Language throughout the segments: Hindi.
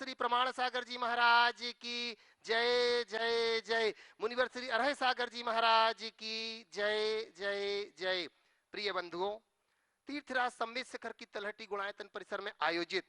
श्री प्रमाण सागर जी महाराज की जय जय जय। मुनिवर श्री अरह सागर जी महाराज की जय जय जय। प्रिय बंधुओं, तीर्थराज सम्मेद शिखर की तलहटी गुणायतन परिसर में आयोजित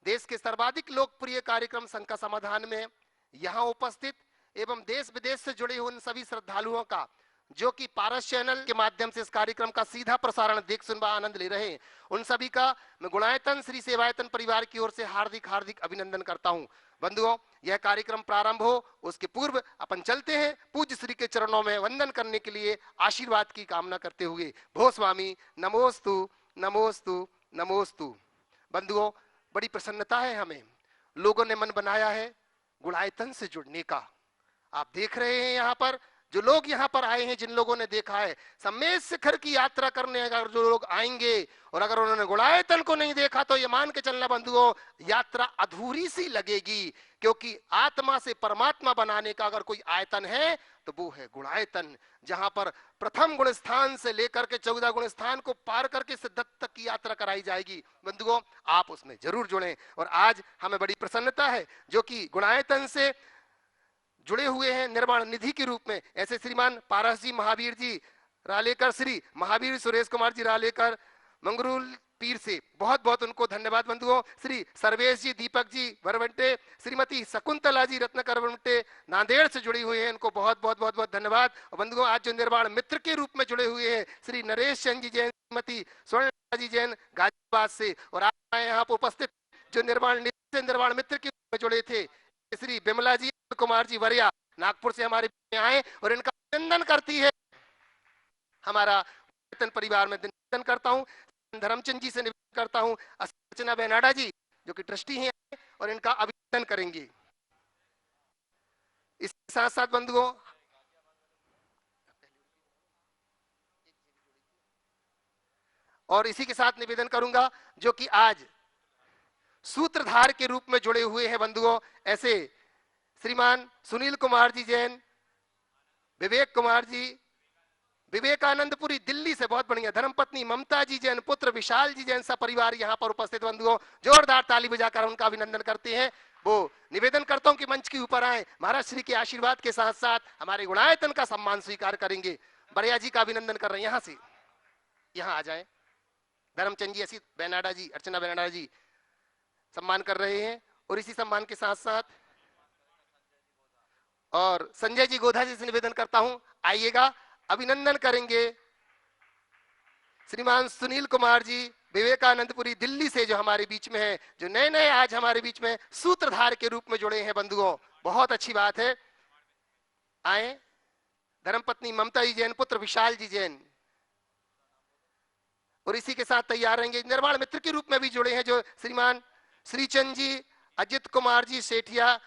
देश के सर्वाधिक लोकप्रिय कार्यक्रम संघ का समाधान में यहाँ उपस्थित एवं देश विदेश से जुड़े हुए उन सभी श्रद्धालुओं का जो कि पारस चैनल के माध्यम से इस कार्यक्रम का सीधा प्रसारण देख सुनवा आनंद ले रहे हैं, उन सभी का मैं गुणायतन श्री सेवायतन परिवार की ओर से हार्दिक हार्दिक अभिनंदन करता हूं। बंधुओं, यह कार्यक्रम प्रारंभ हो उसके पूर्व अपन चलते हैं पूज्य श्री के चरणों में वंदन करने के लिए, आशीर्वाद की कामना करते हुए। भो स्वामी नमोस्तु नमोस्तु नमोस्तु। बंधुओं, बड़ी प्रसन्नता है हमें, लोगों ने मन बनाया है गुणायतन से जुड़ने का। आप देख रहे हैं यहाँ पर जो लोग यहाँ पर आए हैं, जिन लोगों ने देखा है सम्मेद शिखर की यात्रा करने अगर जो लोग आएंगे और अगर उन्होंने गुणायतन को नहीं देखा तो ये मान के चलना बंधुओं, यात्रा अधूरी सी लगेगी। क्योंकि आत्मा से परमात्मा बनाने का अगर कोई आयतन है तो वो है गुणायतन, जहां पर प्रथम गुण स्थान से लेकर के 14 गुण स्थान को पार करके सिद्धत तक की यात्रा कराई जाएगी। बंधुओं, आप उसमें जरूर जुड़ें। और आज हमें बड़ी प्रसन्नता है जो कि गुणायतन से जुड़े हुए हैं निर्माण निधि के रूप में ऐसे श्रीमान पारस जी महावीर जी रालेकर, श्री महावीर सुरेश कुमार जी रालेकर मंगरूल पीर से बहुत बहुत उनको धन्यवाद। बंधुओं, श्री सर्वेश जी, दीपक जी वरवंटे, श्रीमती शकुंतला जी रत्नकर वरवंटे नांदेड़ से जुड़ी हुई हैं, इनको बहुत बहुत बहुत बहुत धन्यवाद। और बंधुओं, आज जो निर्माण मित्र के रूप में जुड़े हुए हैं श्री नरेश चंद जी जैन, श्रीमती स्वर्ण जी जैन गाजियाबाद से, और आज यहाँ पर उपस्थित जो निर्माण मित्र के रूप में जुड़े थे श्री बिमला जी कुमार जी वरिया नागपुर से हमारे में आए, और इनका अभिनंदन करती है हमारा परिवार में। निवेदन करता हूँ धर्मचंद जी से, निवेदन करता हूँ अर्चना बेनाडा जी जो कि ट्रस्टी हैं और इनका अभिनंदन करेंगे। इसके साथ साथ बंधुओं, और इसी के साथ निवेदन करूंगा जो कि आज सूत्रधार के रूप में जुड़े हुए हैं बंधुओं, ऐसे श्रीमान सुनील कुमार जी जैन, विवेक कुमार जी विवेकानंदपुरी दिल्ली से, बहुत बढ़िया, धर्मपत्नी ममता जी जैन, पुत्र विशाल जी जैन, सब परिवार यहाँ पर उपस्थित बंधुओं जोरदार ताली बजाकर उनका अभिनंदन करते हैं। वो निवेदन करता हूं कि मंच के ऊपर आए, महाराज श्री के आशीर्वाद के साथ साथ हमारे गुणायतन का सम्मान स्वीकार करेंगे। बरिया जी का अभिनंदन कर रहे हैं, यहाँ से यहाँ आ जाए। धर्मचंद जी, ऐसी बेनाडा जी, अर्चना बेनाडा जी सम्मान कर रहे हैं, और इसी सम्मान के साथ साथ और संजय जी गोधा जी से निवेदन करता हूं आइएगा, अभिनंदन करेंगे श्रीमान सुनील कुमार जी विवेकानंदपुरी दिल्ली से जो हमारे बीच में है, जो नए नए आज हमारे बीच में सूत्रधार के रूप में जुड़े हैं बंधुओं, बहुत अच्छी बात है। आए धर्मपत्नी ममता जी जैन, पुत्र विशाल जी जैन, और इसी के साथ तैयार रहेंगे निर्माण मित्र के रूप में भी जुड़े हैं जो श्रीमान श्रीचंद जी, अजित कुमार जी सेठिया,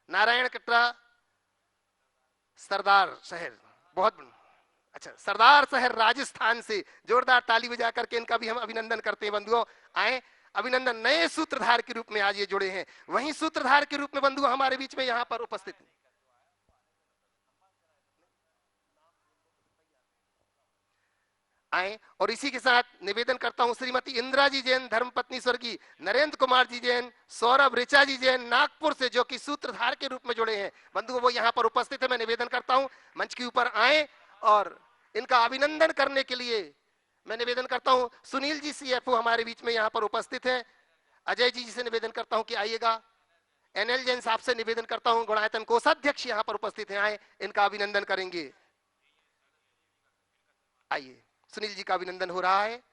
नारायण कटरा सरदार शहर, बहुत अच्छा, सरदार शहर राजस्थान से, जोरदार ताली बजा करके इनका भी हम अभिनंदन करते हैं बंधुओं। आए अभिनंदन, नए सूत्रधार के रूप में आज ये जुड़े हैं, वहीं सूत्रधार के रूप में बंधुओं हमारे बीच में यहाँ पर उपस्थित आए। और इसी के साथ निवेदन करता हूं श्रीमती इंदिरा जी जैन, धर्मपत्नी स्वर्गीय नरेंद्र कुमार जी जैन, सौरभ ऋचा जी जैन नागपुर से, जो कि सूत्रधार के रूप में जुड़े हैं बंधुओं, वो यहाँ पर उपस्थित है। मैं निवेदन करता हूं मंच के ऊपर आए और इनका अभिनंदन करने के लिए मैं निवेदन करता हूं सुनील जी सीएफओ हमारे बीच में यहाँ पर उपस्थित है। अजय जी से निवेदन करता हूं कि आइएगा। एनएल जैन साहब से निवेदन करता हूं, गुणायतन कोषाध्यक्ष यहाँ पर उपस्थित है, आए इनका अभिनंदन करेंगे। आइए, सुनील जी का अभिनंदन हो रहा है,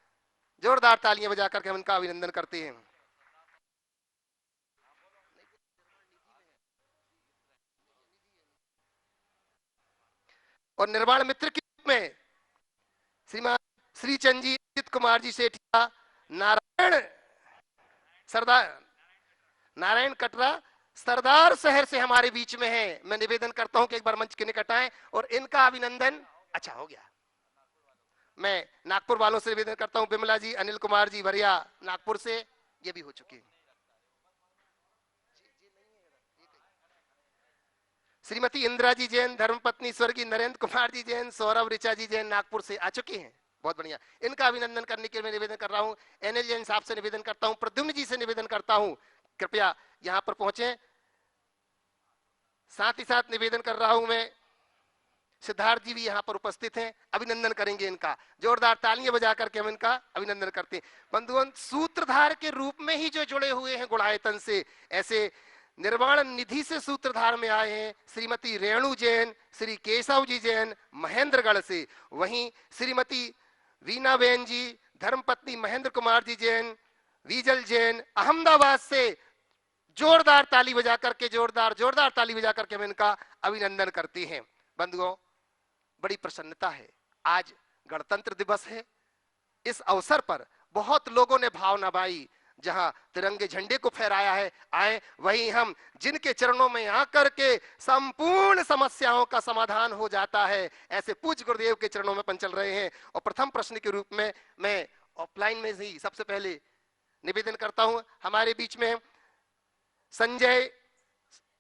जोरदार तालियां बजा करके हम इनका अभिनंदन करते हैं। और निर्माण मित्र के रूप में श्रीमान श्रीचंद जी, अजित कुमार जी सेठिया, नारायण कटरा सरदार शहर से हमारे बीच में है। मैं निवेदन करता हूं कि एक बार मंच के निकट आए और इनका अभिनंदन। अच्छा हो गया। मैं नागपुर वालों से निवेदन करता हूं, बिमला जी, अनिल कुमार जी वरिया नागपुर से, ये भी हो चुके हैं। श्रीमती इंदिरा जी जैन, धर्मपत्नी स्वर्गीय नरेंद्र कुमार जी जैन, सौरभ ऋचा जी जैन नागपुर से आ चुकी हैं, बहुत बढ़िया। इनका अभिनंदन करने के लिए मैं निवेदन कर रहा हूं, एनएल जैन साहब से निवेदन करता हूं, प्रद्युम्न जी से निवेदन करता हूं, कृपया यहां पर पहुंचे। साथ ही साथ निवेदन कर रहा हूं मैं, सिद्धार्थ जी भी यहाँ पर उपस्थित हैं, अभिनंदन करेंगे इनका, जोरदार तालियां बजा करके हम इनका अभिनंदन करते हैं। बंधुओं, सूत्रधार के रूप में ही जो जुड़े हुए हैं गुणायतन से, ऐसे निर्वाण निधि से सूत्रधार में आए हैं श्रीमती रेणु जैन, श्री केशव जी जैन महेंद्रगढ़ से, वहीं श्रीमती वीना बेन जी, धर्मपत्नी महेंद्र कुमार जी जैन, वीजल जैन अहमदाबाद से। जोरदार ताली बजा करके, जोरदार ताली बजा करके हम इनका अभिनंदन करते हैं। बंधुओं, बड़ी प्रसन्नता है, आज गणतंत्र दिवस है। इस अवसर पर बहुत लोगों ने भावना बाई, जहां तिरंगे झंडे को फहराया है, आए वहीं हम जिनके चरणों में आकर के संपूर्ण समस्याओं का समाधान हो जाता है, ऐसे पूज्य गुरुदेव के चरणों में अपन चल रहे हैं। और प्रथम प्रश्न के रूप में मैं ऑफलाइन में ही सबसे पहले निवेदन करता हूं, हमारे बीच में संजय,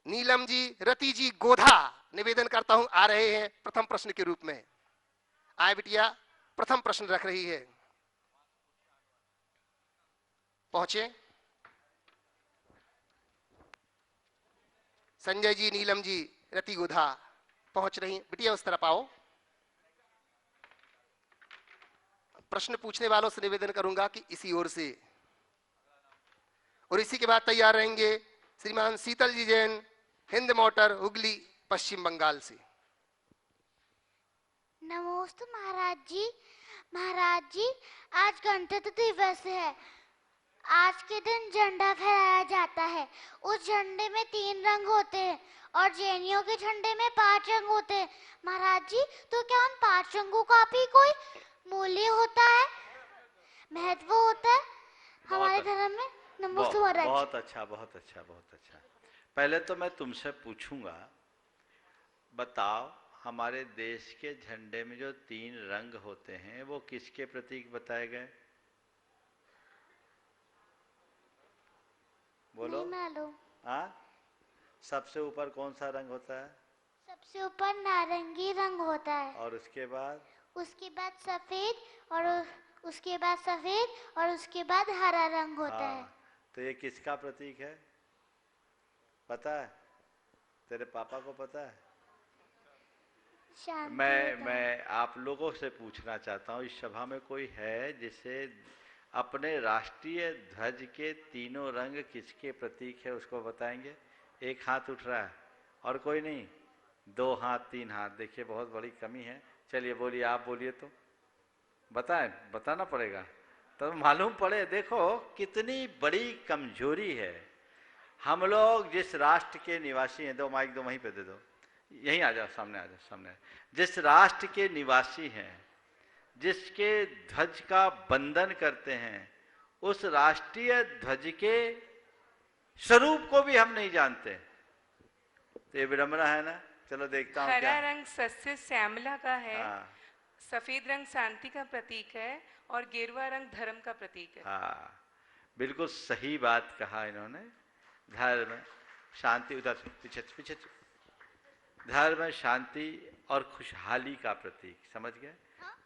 नीलम जी, रति जी गोधा, निवेदन करता हूं आ रहे हैं प्रथम प्रश्न के रूप में। आए बिटिया, प्रथम प्रश्न रख रही है, पहुंचे। संजय जी, नीलम जी, रति गोधा पहुंच रही बिटिया, उस तरफ आओ। प्रश्न पूछने वालों से निवेदन करूंगा कि इसी ओर से, और इसी के बाद तैयार रहेंगे श्रीमान शीतल जी जैन, हिंद मोटर, हुगली, पश्चिम बंगाल से। नमोस्तु महाराज जी। महाराज जी, आज गणतंत्र दिवस है। आज के दिन झंडा फहराया जाता है। उस झंडे में 3 रंग होते हैं और जेएनयू के झंडे में 5 रंग होते हैं। महाराज जी, तो क्या उन 5 रंगों का भी कोई मूल्य होता है, महत्व होता है हमारे धर्म में? नमोस्तु महाराज। बहुत अच्छा, बहुत अच्छा, बहुत अच्छा। पहले तो मैं तुमसे पूछूंगा, बताओ हमारे देश के झंडे में जो 3 रंग होते हैं वो किसके प्रतीक बताए गए? बोलो। नहीं मालूम। हाँ, सबसे ऊपर कौन सा रंग होता है? सबसे ऊपर नारंगी रंग होता है। और उसके बाद? उसके बाद सफेद, और उसके बाद सफेद, और उसके बाद हरा रंग होता है। तो ये किसका प्रतीक है, पता है? तेरे पापा को पता है? मैं आप लोगों से पूछना चाहता हूँ, इस सभा में कोई है जिसे अपने राष्ट्रीय ध्वज के तीनों रंग किसके प्रतीक है उसको बताएंगे? एक हाथ उठ रहा है, और कोई नहीं? 2 हाथ, 3 हाथ, देखिए बहुत बड़ी कमी है। चलिए बोलिए, आप बोलिए तो बताएं, बताना पड़ेगा तब मालूम पड़े। देखो कितनी बड़ी कमजोरी है। हम लोग जिस राष्ट्र के निवासी हैं, दो माइक दो, वहीं पे दे दो, यहीं आ जाओ, सामने आ जाओ, सामने। जिस राष्ट्र के निवासी हैं, जिसके ध्वज का बंधन करते हैं, उस राष्ट्रीय ध्वज के स्वरूप को भी हम नहीं जानते, तो ये विडंबना है ना। चलो देखता हूँ। हरा रंग सस्य श्यामला का है। हाँ, सफेद रंग शांति का प्रतीक है, और गेरुआ रंग धर्म का प्रतीक है। हाँ, बिल्कुल सही बात कहा इन्होंने। धर्म, शांति, उधर पीछे पीछे, धर्म, शांति और खुशहाली का प्रतीक, समझ गए?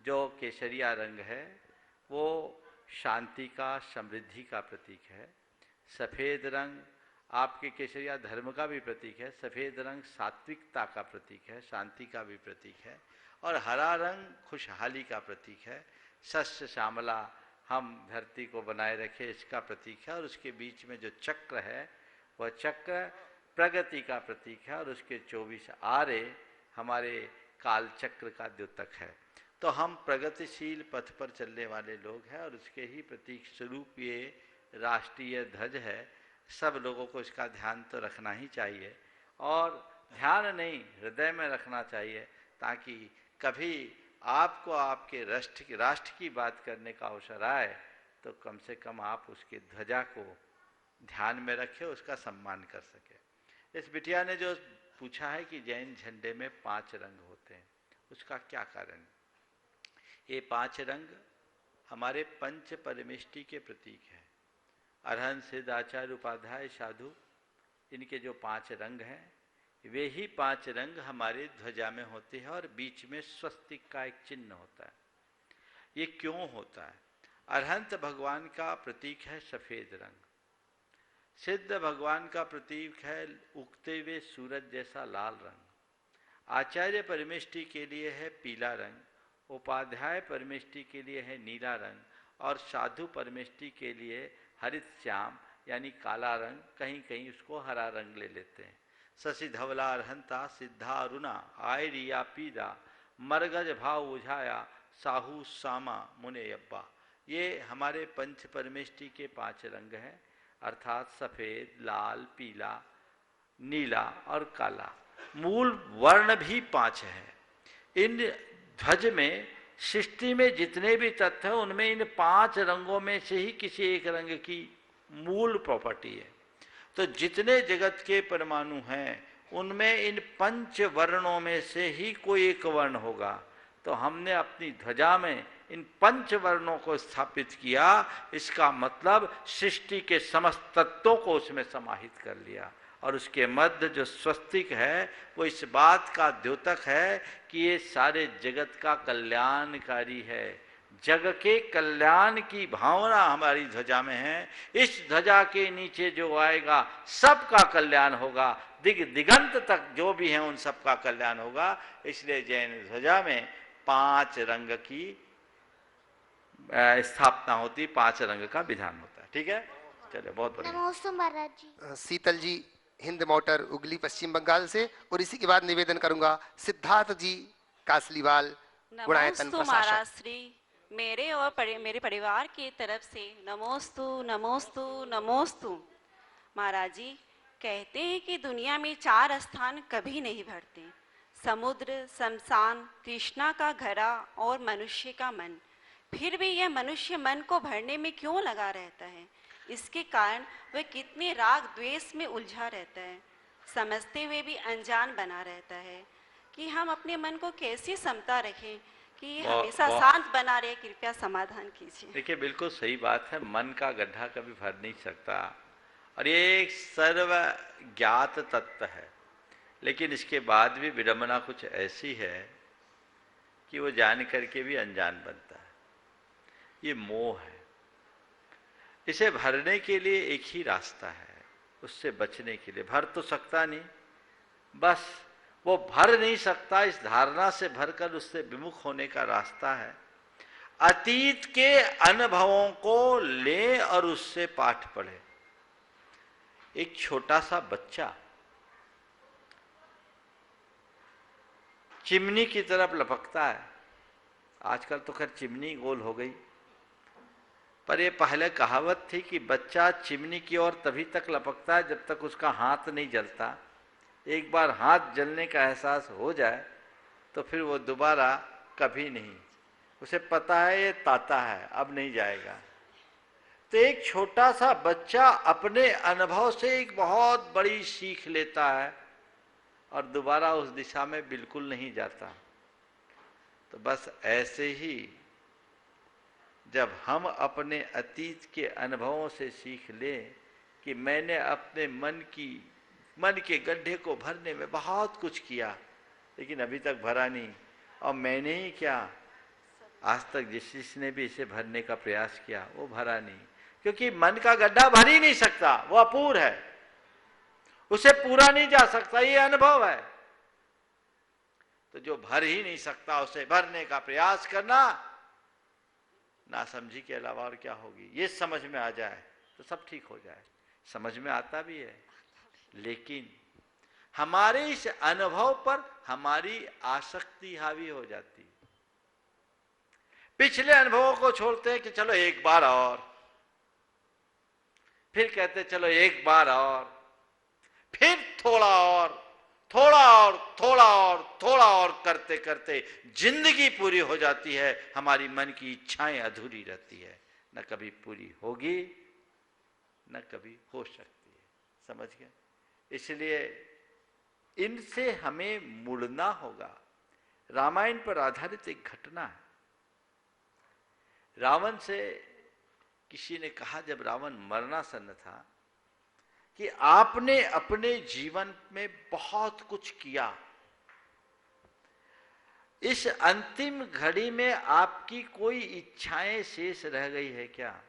जो केसरिया रंग है वो शांति का, समृद्धि का प्रतीक है। सफ़ेद रंग आपके केसरिया धर्म का भी प्रतीक है। सफ़ेद रंग सात्विकता का प्रतीक है, शांति का भी प्रतीक है। और हरा रंग खुशहाली का प्रतीक है। शस्य श्यामला, हम धरती को बनाए रखे, इसका प्रतीक है। और उसके बीच में जो चक्र है वह चक्र प्रगति का प्रतीक है, और उसके 24 आरे हमारे काल चक्र का द्योतक है। तो हम प्रगतिशील पथ पर चलने वाले लोग हैं, और उसके ही प्रतीक स्वरूप ये राष्ट्रीय ध्वज है। सब लोगों को इसका ध्यान तो रखना ही चाहिए, और ध्यान नहीं, हृदय में रखना चाहिए, ताकि कभी आपको आपके राष्ट्र की बात करने का अवसर आए तो कम से कम आप उसके ध्वजा को ध्यान में रखें, उसका सम्मान कर सके। इस बिटिया ने जो पूछा है कि जैन झंडे में 5 रंग होते हैं, उसका क्या कारण? ये 5 रंग हमारे पंच परमेष्टि के प्रतीक है। अरहंत, सिद्ध, आचार्य, उपाध्याय, साधु, इनके जो 5 रंग हैं, वे ही 5 रंग हमारे ध्वजा में होते हैं, और बीच में स्वस्तिक का एक चिन्ह होता है। ये क्यों होता है? अरहंत भगवान का प्रतीक है सफेद रंग, सिद्ध भगवान का प्रतीक है उगते हुए सूरज जैसा लाल रंग, आचार्य परमेष्टि के लिए है पीला रंग, उपाध्याय परमेष्टि के लिए है नीला रंग, और साधु परमेष्टि के लिए हरित श्याम यानी काला रंग, कहीं कहीं उसको हरा रंग ले लेते हैं। शशि धवला अरहंता सिद्धा अरुणा आय रिया पीदा मरगज भाव उझाया साहू सामा मुने अब्बा। ये हमारे पंच परमेष्टि के 5 रंग हैं, अर्थात सफेद, लाल, पीला, नीला और काला। मूल वर्ण भी 5 हैं। इन ध्वज में सृष्टि में जितने भी तत्व हैं उनमें इन 5 रंगों में से ही किसी एक रंग की मूल प्रॉपर्टी है। तो जितने जगत के परमाणु हैं उनमें इन 5 वर्णों में से ही कोई एक वर्ण होगा। तो हमने अपनी ध्वजा में इन 5 वर्णों को स्थापित किया, इसका मतलब सृष्टि के समस्त तत्वों को उसमें समाहित कर लिया। और उसके मध्य जो स्वस्तिक है वो इस बात का द्योतक है कि ये सारे जगत का कल्याणकारी है। जग के कल्याण की भावना हमारी ध्वजा में है। इस ध्वजा के नीचे जो आएगा सबका कल्याण होगा, दिग दिगंत तक जो भी हैं उन सबका कल्याण होगा। इसलिए जैन ध्वजा में 5 रंग की स्थापना होती, 5 रंग का विधान होता है। ठीक है, चलिए, बहुत बढ़िया। नमोस्तु महाराज जी। शीतल जी हिंद मोटर उगली पश्चिम बंगाल से, और इसी के बाद निवेदन करूंगा सिद्धार्थ जी कासलीवाल गुणायतन नमोस्तु प्रशासक। महाराज श्री, मेरे और मेरे परिवार की तरफ से नमोस्तु नमोस्तु नमोस्तु। महाराज जी कहते हैं कि दुनिया में 4 स्थान कभी नहीं भरते, समुद्र, शमशान, कृष्णा का घड़ा और मनुष्य का मन। फिर भी यह मनुष्य मन को भरने में क्यों लगा रहता है? इसके कारण वह कितने राग द्वेष में उलझा रहता है, समझते हुए भी अनजान बना रहता है कि हम अपने मन को कैसे समता रखें कि ये हमेशा शांत बना रहे। कृपया समाधान कीजिए। देखिए, बिल्कुल सही बात है, मन का गड्ढा कभी भर नहीं सकता और ये एक सर्व ज्ञात तत्व है। लेकिन इसके बाद भी विडंबना कुछ ऐसी है कि वो जान करके भी अनजान बनता है। ये मोह है। इसे भरने के लिए एक ही रास्ता है, उससे बचने के लिए। भर तो सकता नहीं, बस वो भर नहीं सकता, इस धारणा से भरकर उससे विमुख होने का रास्ता है अतीत के अनुभवों को ले और उससे पाठ पढ़े। एक छोटा सा बच्चा चिमनी की तरफ लपकता है। आजकल तो खैर चिमनी गोल हो गई, पर ये पहले कहावत थी कि बच्चा चिमनी की ओर तभी तक लपकता है जब तक उसका हाथ नहीं जलता। एक बार हाथ जलने का एहसास हो जाए तो फिर वो दोबारा कभी नहीं, उसे पता है ये ताता है, अब नहीं जाएगा। तो एक छोटा सा बच्चा अपने अनुभव से एक बहुत बड़ी सीख लेता है और दोबारा उस दिशा में बिल्कुल नहीं जाता। तो बस ऐसे ही जब हम अपने अतीत के अनुभवों से सीख लें कि मैंने अपने मन के गड्ढे को भरने में बहुत कुछ किया लेकिन अभी तक भरा नहीं, और मैंने ही क्या, आज तक जिसने भी इसे भरने का प्रयास किया वो भरा नहीं, क्योंकि मन का गड्ढा भर ही नहीं सकता, वो अपूर्ण है, उसे पूरा नहीं जा सकता, ये अनुभव है। तो जो भर ही नहीं सकता उसे भरने का प्रयास करना नासमझी के अलावा और क्या होगी। ये समझ में आ जाए तो सब ठीक हो जाए। समझ में आता भी है, लेकिन हमारे इस अनुभव पर हमारी आसक्ति हावी हो जाती। पिछले अनुभवों को छोड़ते हैं कि चलो एक बार और, फिर कहते चलो एक बार और, फिर थोड़ा और, थोड़ा और, थोड़ा और, थोड़ा और करते करते जिंदगी पूरी हो जाती है। हमारी मन की इच्छाएं अधूरी रहती है, न कभी पूरी होगी न कभी हो सकती है। समझ गए? इसलिए इनसे हमें मुड़ना होगा। रामायण पर आधारित एक घटना है। रावण से किसी ने कहा जब रावण मरणासन्न था कि आपने अपने जीवन में बहुत कुछ किया, इस अंतिम घड़ी में आपकी कोई इच्छाएं शेष रह गई है क्या?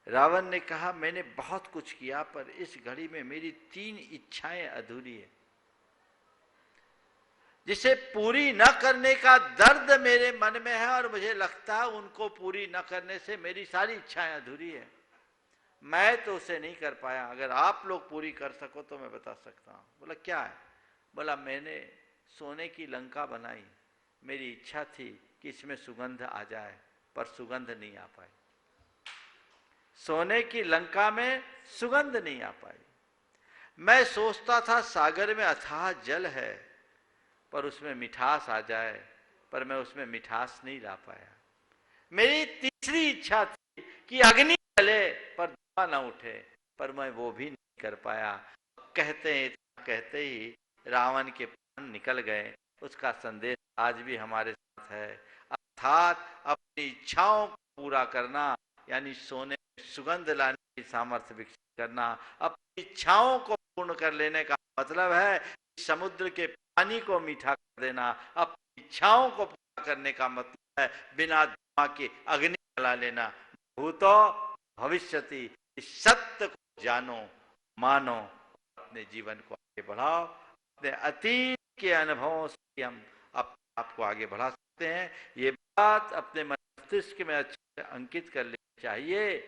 रावण ने कहा मैंने बहुत कुछ किया पर इस घड़ी में मेरी 3 इच्छाएं अधूरी है, जिसे पूरी न करने का दर्द मेरे मन में है और मुझे लगता है उनको पूरी न करने से मेरी सारी इच्छाएं अधूरी है। मैं तो उसे नहीं कर पाया, अगर आप लोग पूरी कर सको तो मैं बता सकता हूं। बोला क्या है? बोला मैंने सोने की लंका बनाई, मेरी इच्छा थी कि इसमें सुगंध आ जाए पर सुगंध नहीं आ पाई। सोने की लंका में सुगंध नहीं आ पाई। मैं सोचता था सागर में अथाह जल है पर उसमें मिठास आ जाए, पर मैं उसमें मिठास नहीं ला पाया। मेरी तीसरी इच्छा थी कि अग्नि जले पर धुआं न उठे, पर मैं वो भी नहीं कर पाया। कहते ही रावण के प्राण निकल गए। उसका संदेश आज भी हमारे साथ है, अर्थात अपनी इच्छाओं को पूरा करना यानी सोने में सुगंध लाने की सामर्थ्य विकसित करना। अपनी इच्छाओं को पूर्ण कर लेने का मतलब है समुद्र के पानी को मीठा कर देना। अपनी इच्छाओं को पूरा करने का मतलब है बिना धुआं के अग्नि जला लेना। भूतो भविष्यति, इस सत्य को जानो, मानो, अपने जीवन को आगे बढ़ाओ। अपने अतीत के अनुभवों से हम अपने आप को आगे बढ़ा सकते हैं। ये बात अपने मस्तिष्क में अच्छे से अंकित कर लेनी चाहिए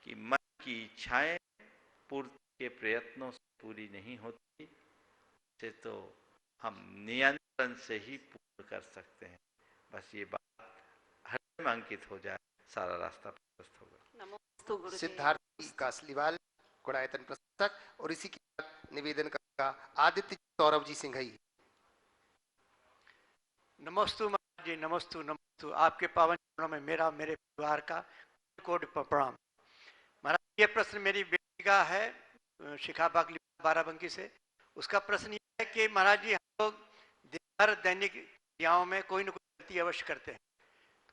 कि मन की इच्छाएं पूर्ति के प्रयत्नों से पूरी नहीं होती, से तो हम नियंत्रण से ही पूर्ण कर सकते हैं। बस ये बात हृदय में अंकित हो जाए, सारा रास्ता प्रशस्त होगा। नमोस्तु गुरुदेव। सिद्धार्थ कासलीवाल गुणायतन प्रशंसक, और इसी के बाद निवेदन करेगा आदित्य सौरभ जी सिंघई। नमस्तु महाराज जी, नमस्तु नमस्तु। आपके पावन चरणों में मेरा मेरे परिवार का कोटि प्रणाम। महाराज ये प्रश्न मेरी बेटी का है, शिखा बागली बाराबंकी से। उसका प्रश्न ये है कि महाराज जी हम लोग हर दैनिक क्रियाओं में कोई न कोई गलती अवश्य करते हैं।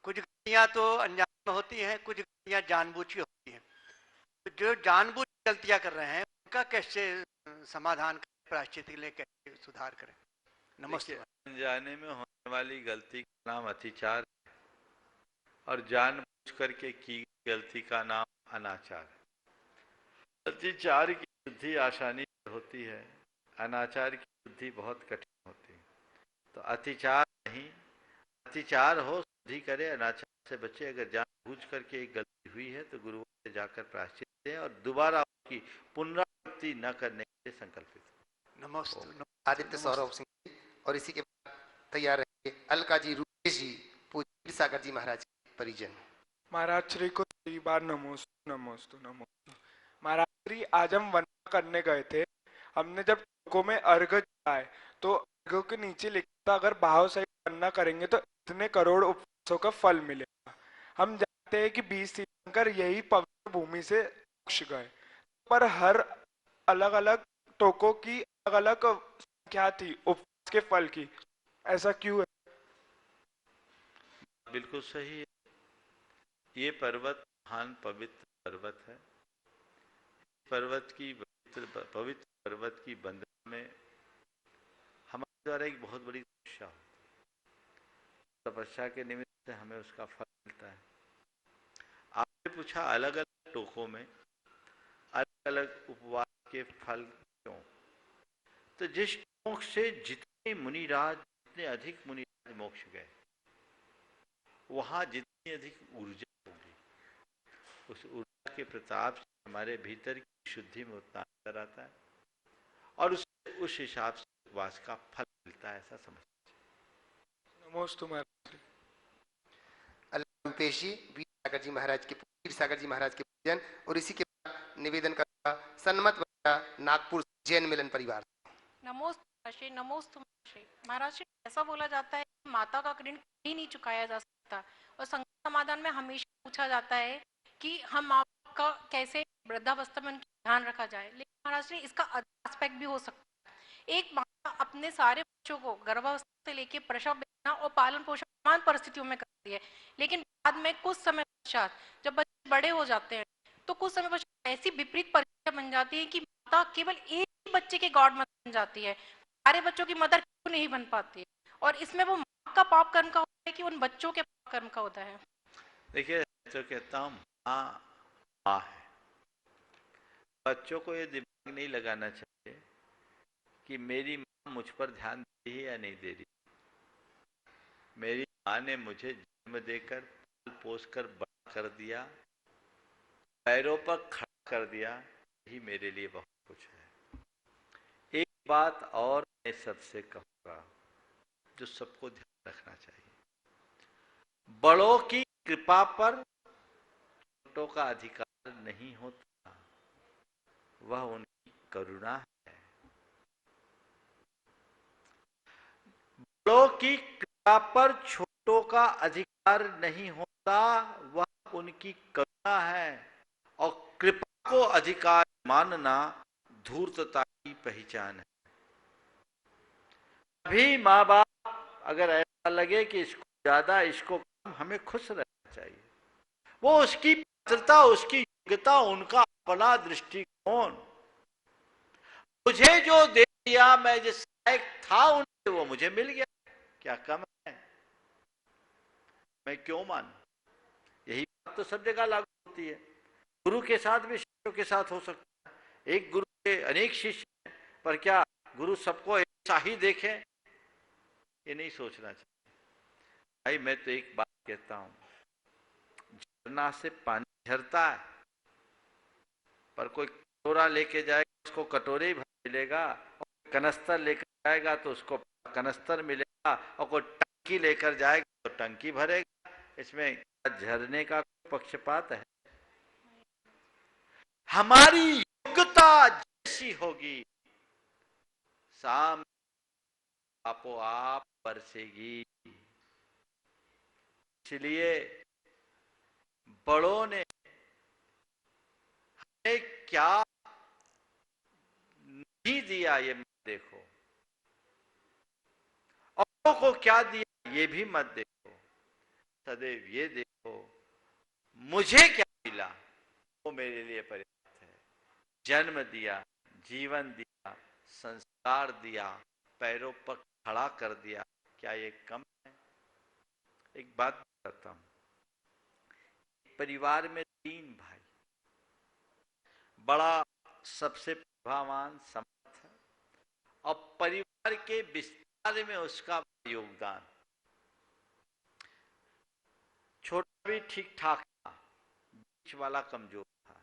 कुछ गलतियां तो अनजान में होती हैं, कुछ गलतियां जानबूझ के होती हैं। तो जो जानबूझ गलतियां कर रहे हैं उनका कैसे समाधान करें, प्रायश्चित के लिए कैसे सुधार करें? नमस्ते। अनजाने में होने वाली गलती का नाम अतिचार है और जानबूझ करके की गलती का नाम अनाचार है। अतिचार की शुद्धि आसानी से होती है, अनाचार की शुद्धि बहुत कठिन होती है। तो अतिचार नहीं, अतिचार हो शुद्धि करे, अनाचार से बचे। अगर जानबूझ करके एक गलती हुई है तो गुरुओं से जाकर प्रायश्चित दें और दोबारा उसकी पुनरावृत्ति न करने के लिए संकल्पित। नमस्ते। आदित्य सौरभ सिंह, और इसी के बाद तैयार रहिए अलका जी, रूपेश जी, पूज्य सागर जी महाराज के परिजन। महाराज श्री को 3 बार नमोस्तु नमोस्तु नमोस्तु। महाराज श्री आज हम वंदना करने गए थे। हमने जब टोको में अर्घ चढ़ाए तो अर्घ के नीचे लिखा था अगर भाव सही वंदना करेंगे तो इतने करोड़ उपवासों का फल मिलेगा। हम जानते हैं कि 20 तीर्थंकर यही पवित्र भूमि से मोक्ष गए, पर हर अलग अलग टोकों की अलग अलग संख्या थी उपवास के फल की। ऐसा क्यों है? बिल्कुल सही है। ये पर्वत महान पवित्र पर्वत है। पवित्र पर्वत की वंदना में हमारे द्वारा एक बहुत बड़ी तपस्या होती है। तपस्या के निमित्त से हमें उसका फल मिलता है। आपने पूछा अलग अलग टोकों में अलग अलग उपवास के फल क्यों? तो जिस टोक से जितने अधिक मुनिराज मोक्ष गए, वहां जितनी अधिक ऊर्जा होगी, उस ऊर्जा के प्रताप से हमारे भीतर की शुद्धि में उतना अंतर आता है और उस हिसाब से उपवास का फल मिलता है, ऐसा समझ। नमोस्तु महाराज। रूपेश जी, वीर सागर जी महाराज के, वीर सागर जी महाराज के पूजन, और इसी के बाद निवेदन करेगा सन्मत नागपुर जैन मिलन परिवार। नमोस्तु महर्षि, नमोस्तु महर्षि। महाराज श्री, ऐसा बोला जाता है कि माता का ऋण कभी नहीं चुकाया जा सकता, और संकट समाधान में हमेशा पूछा जाता है कि हम माँ का कैसे वृद्धावस्था में उनका ध्यान रखा जाए। लेकिन महाराज श्री, इसका एस्पेक्ट भी हो सकता है। एक माता अपने सारे बच्चों को गर्भावस्था से लेकर प्रसव वेदना और पालन पोषण समान परिस्थितियों में करती है, लेकिन बाद में कुछ समय पश्चात जब बच्चे बड़े हो जाते हैं तो कुछ समय पश्चात ऐसी विपरीत परिस्थितियां बन जाती है कि माता केवल एक बच्चे के गॉड मदर बन जाती है। सारे बच्चों की मदर क्यों नहीं बन पाती, और इसमें वो माँ का पाप कर्म का होता है कि उन बच्चों के पाप कर्म का होता है? देखिए, तो कहता हूँ माँ माँ है। बच्चों को ये दिमाग नहीं लगाना चाहिए कि मेरी माँ मुझ पर ध्यान दे रही है या नहीं दे रही। मेरी माँ ने मुझे जन्म देकर पाल पोस कर बड़ा कर दिया, पैरों पर खड़ा कर दिया, यही मेरे लिए बहुत कुछ है। एक बात और मैं सबसे कहूँगा जो सबको ध्यान रखना चाहिए, बड़ों की कृपा पर छोटों का अधिकार नहीं होता, वह उनकी करुणा है। बड़ों की कृपा पर छोटों का अधिकार नहीं होता, वह उनकी करुणा है। और कृपा को अधिकार मानना धूर्तता की पहचान है। अभी माँ बाप अगर ऐसा लगे कि इसको ज्यादा इसको कम, हमें खुश रहना चाहिए। वो उसकी पात्रता, उसकी योग्यता, उनका अपना दृष्टिकोण। मुझे जो दे दिया, मैं जिस लायक था उनसे वो मुझे मिल गया, क्या कम है? मैं क्यों मानूं? यही बात तो सब जगह लागू होती है। गुरु के साथ भी शिष्यों के साथ हो सकता है। एक गुरु के अनेक शिष्य हैं, पर क्या गुरु सबको ऐसा ही देखे? ये नहीं सोचना चाहिए। भाई मैं तो एक बात कहता हूं, झरना से पानी झरता है, पर कोई कटोरा लेके जाएगा उसको कटोरे ही भर मिलेगा, और कनस्तर लेकर जाएगा तो उसको कनस्तर मिलेगा, और कोई टंकी लेकर जाएगा तो टंकी भरेगा। इसमें झरने का पक्षपात है? हमारी योग्यता जैसी होगी साम आपो आप बरसेगी। इसलिए बड़ों ने हमें क्या नहीं दिया ये मत देखो, औरों को क्या दिया ये भी मत देखो, सदैव ये देखो मुझे क्या मिला, वो मेरे लिए पर्याप्त है। जन्म दिया, जीवन दिया, संस्कार दिया, पैरों पर खड़ा कर दिया, क्या ये कम है? एक बात बताता हूं, परिवार में 3 भाई, बड़ा सबसे प्रतिभावान समर्थ है, और परिवार के विस्तार में उसका योगदान। छोटा भी ठीक ठाक था, बीच वाला कमजोर था,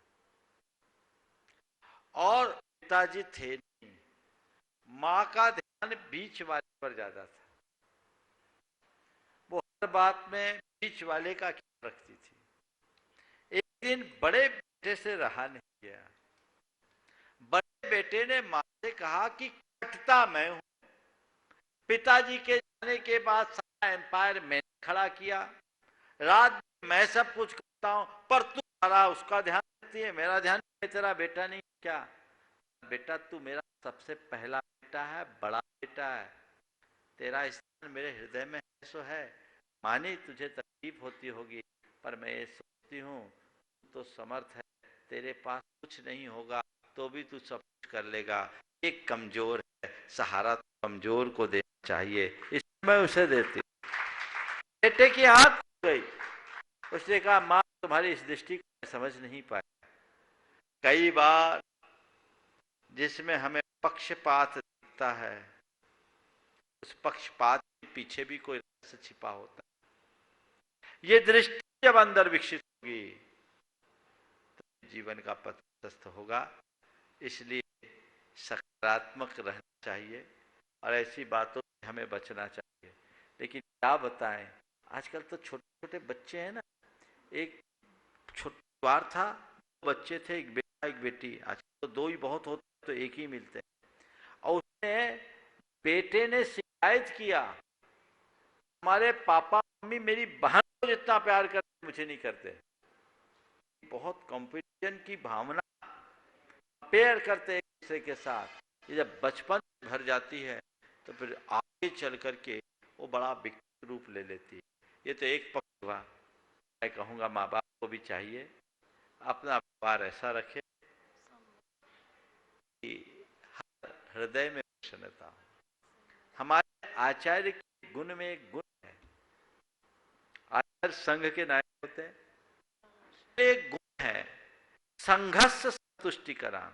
और पिताजी थे नहीं, माँ का ध्यान बीच वाले पर ज्यादा था। वो हर बात में बीच वाले का ख्याल रखती थी। एक दिन बड़े बेटे से रहा नहीं गया, बड़े बेटे ने मां से कहा कि कटता मैं हूं, पिताजी के जाने के बाद सारा एम्पायर मैंने खड़ा किया, रात मैं सब कुछ करता हूं, पर तू सारा उसका ध्यान रखती है, मेरा ध्यान तेरा बेटा नहीं क्या? बेटा तू मेरा सबसे पहला बेटा है, बड़ा बेटा है, तेरा स्थान मेरे हृदय में ऐसो है। मानी तुझे तकलीफ होती होगी, पर मैं ये सोचती हूँ तो समर्थ है, तेरे पास कुछ नहीं होगा तो भी तू सब कुछ कर लेगा। एक कमजोर है, सहारा तो कमजोर को देना चाहिए, इसलिए मैं उसे देती। बेटे की हाथ गई, उसने कहा माँ तुम्हारी इस दृष्टि को मैं समझ नहीं पाया। कई बार जिसमें हमें पक्षपात दिखता है, उस पक्षपात के पीछे भी कोई रहस्य छिपा होता है। ये दृष्टि जब अंदर विकसित होगी तो जीवन का पथ प्रशस्त होगा। इसलिए सकारात्मक रहना चाहिए और ऐसी बातों से हमें बचना चाहिए। लेकिन क्या बताएं, आजकल तो छोटे छोटे बच्चे हैं ना, एक छोटा परिवार था, 2 बच्चे थे, एक बेटा एक बेटी, आजकल तो 2 ही बहुत होते तो एक ही मिलते हैं। और उसने बेटे ने शिकायत किया, हमारे पापा मम्मी मेरी बहन को जितना प्यार करते मुझे नहीं करते। बहुत कंपटीशन की भावना कंपेयर करते एक दूसरे के साथ, ये जब बचपन भर जाती है तो फिर आगे चल करके वो बड़ा विकृत रूप ले लेती है। ये तो एक पक्ष हुआ। मैं कहूँगा माँ बाप को भी चाहिए अपना परिवार ऐसा रखे कि हर हृदय में प्रसन्नता हो। हमारे आचार्य के गुण में एक गुण है, आचार्य संघ के नायक होते हैं, एक गुण है संघर्ष संतुष्टिकरण,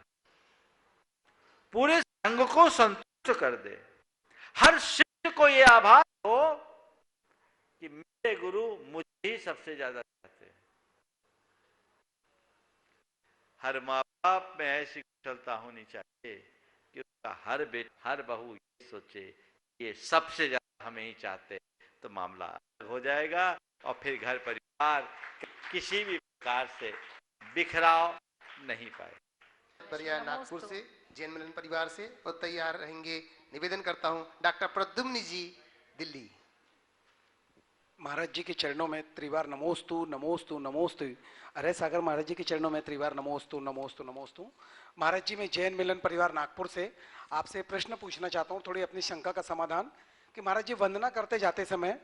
पूरे संघ को संतुष्ट कर दे। हर शिष्य को यह आभास हो कि मेरे गुरु मुझे ही सबसे ज्यादा चाहते हैं। हर माँ बाप में ऐसी कुशलता होनी चाहिए कि उसका हर बेटा हर बहू ये सोचे ये सबसे ज्यादा हमें ही चाहते, तो मामला अलग हो जाएगा और फिर घर परिवार किसी भी प्रकार से बिखराव नहीं पाए। परिवार नागपुर से, जैन मिलन परिवार से और तैयार रहेंगे। निवेदन करता हूं डॉक्टर प्रद्युम्न जी, दिल्ली। महाराज जी के चरणों में त्रिवार नमोस्तु नमोस्तु नमोस्तु। अरे सागर महाराज जी के चरणों में त्रिवार नमोस्तु नमोस्तु नमोस्तु। महाराज जी, मैं जैन मिलन परिवार नागपुर से आपसे प्रश्न पूछना चाहता हूँ, थोड़ी अपनी शंका का समाधान। कि महाराज जी, वंदना करते जाते समय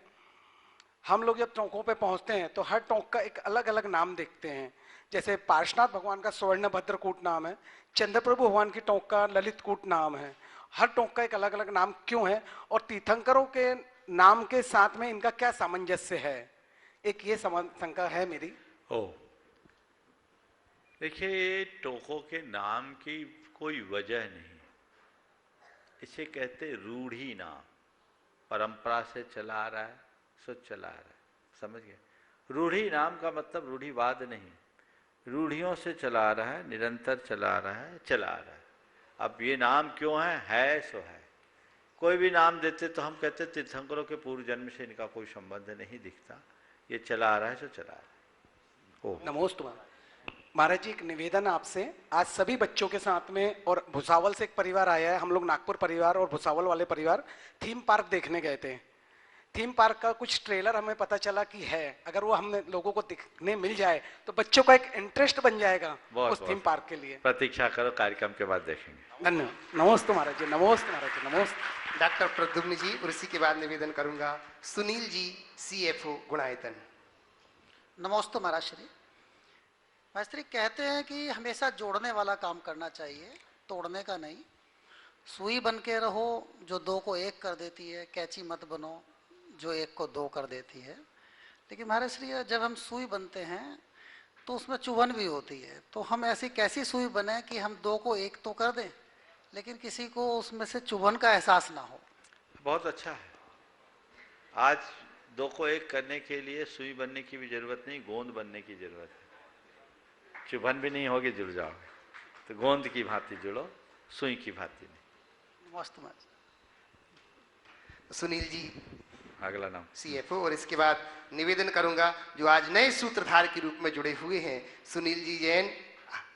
हम लोग जब टोंकों पे पहुंचते हैं तो हर टोंक का एक अलग अलग नाम देखते हैं। जैसे पार्श्वनाथ भगवान का स्वर्ण भद्रकूट नाम है, चंद्रप्रभु भगवान की टोंक का ललित कूट नाम है। हर टोंक का एक अलग अलग नाम क्यों है, और तीर्थंकरों के नाम के साथ में इनका क्या सामंजस्य है? एक ये शंका है मेरी। देखिए, टोकों के नाम की कोई वजह नहीं, इसे कहते रूढ़ी नाम, परंपरा से चला आ रहा है सो चला आ रहा है, समझ गए? रूढ़ी नाम का मतलब रूढ़ीवाद नहीं, रूढ़ियों से चला आ रहा है, निरंतर चला आ रहा है, चला आ रहा है। अब ये नाम क्यों है सो है। कोई भी नाम देते तो हम कहते तीर्थंकरों के पूर्व जन्म से इनका कोई संबंध नहीं दिखता, ये चला आ रहा है सो चला आ रहा है। नमोस्तु महाराज जी, एक निवेदन आपसे। आज सभी बच्चों के साथ में, और भुसावल से एक परिवार आया है, हम लोग नागपुर परिवार और भुसावल वाले परिवार थीम पार्क देखने गए थे। थीम पार्क का कुछ ट्रेलर हमें पता चला कि है, अगर वो हमें लोगों को दिखने मिल जाए तो बच्चों का एक इंटरेस्ट बन जाएगा उस थीम पार्क के लिए। प्रतीक्षा करो, कार्यक्रम के बाद देखेंगे। धन्यवाद। नमोस्तु महाराज जी, नमोस्तु महाराज जी, नमोस्तु। डॉक्टर प्रद्युम्न जी, और इसी के बाद निवेदन करूंगा सुनील जी, CFO गुणायतन। नमोस्तु महाराज श्री। महाराज श्री, कहते हैं कि हमेशा जोड़ने वाला काम करना चाहिए, तोड़ने का नहीं। सुई बन के रहो जो दो को एक कर देती है, कैंची मत बनो जो एक को दो कर देती है। लेकिन महाराज श्री, जब हम सुई बनते हैं तो उसमें चुभन भी होती है, तो हम ऐसी कैसी सुई बने कि हम दो को एक तो कर दें लेकिन किसी को उसमें से चुभन का एहसास ना हो। बहुत अच्छा है। आज दो को एक करने के लिए सुई बनने की भी जरूरत नहीं, गोंद बनने की जरूरत है। चुभन भी नहीं होगी, जुड़ जाओगे। तो गोंद की भांति जुड़ो, सुई की भांति नहीं। मस्त मस्त। सुनील जी, अगला नाम CFO, और इसके बाद निवेदन करूंगा जो आज नए सूत्रधार के रूप में जुड़े हुए हैं, सुनील जी जैन।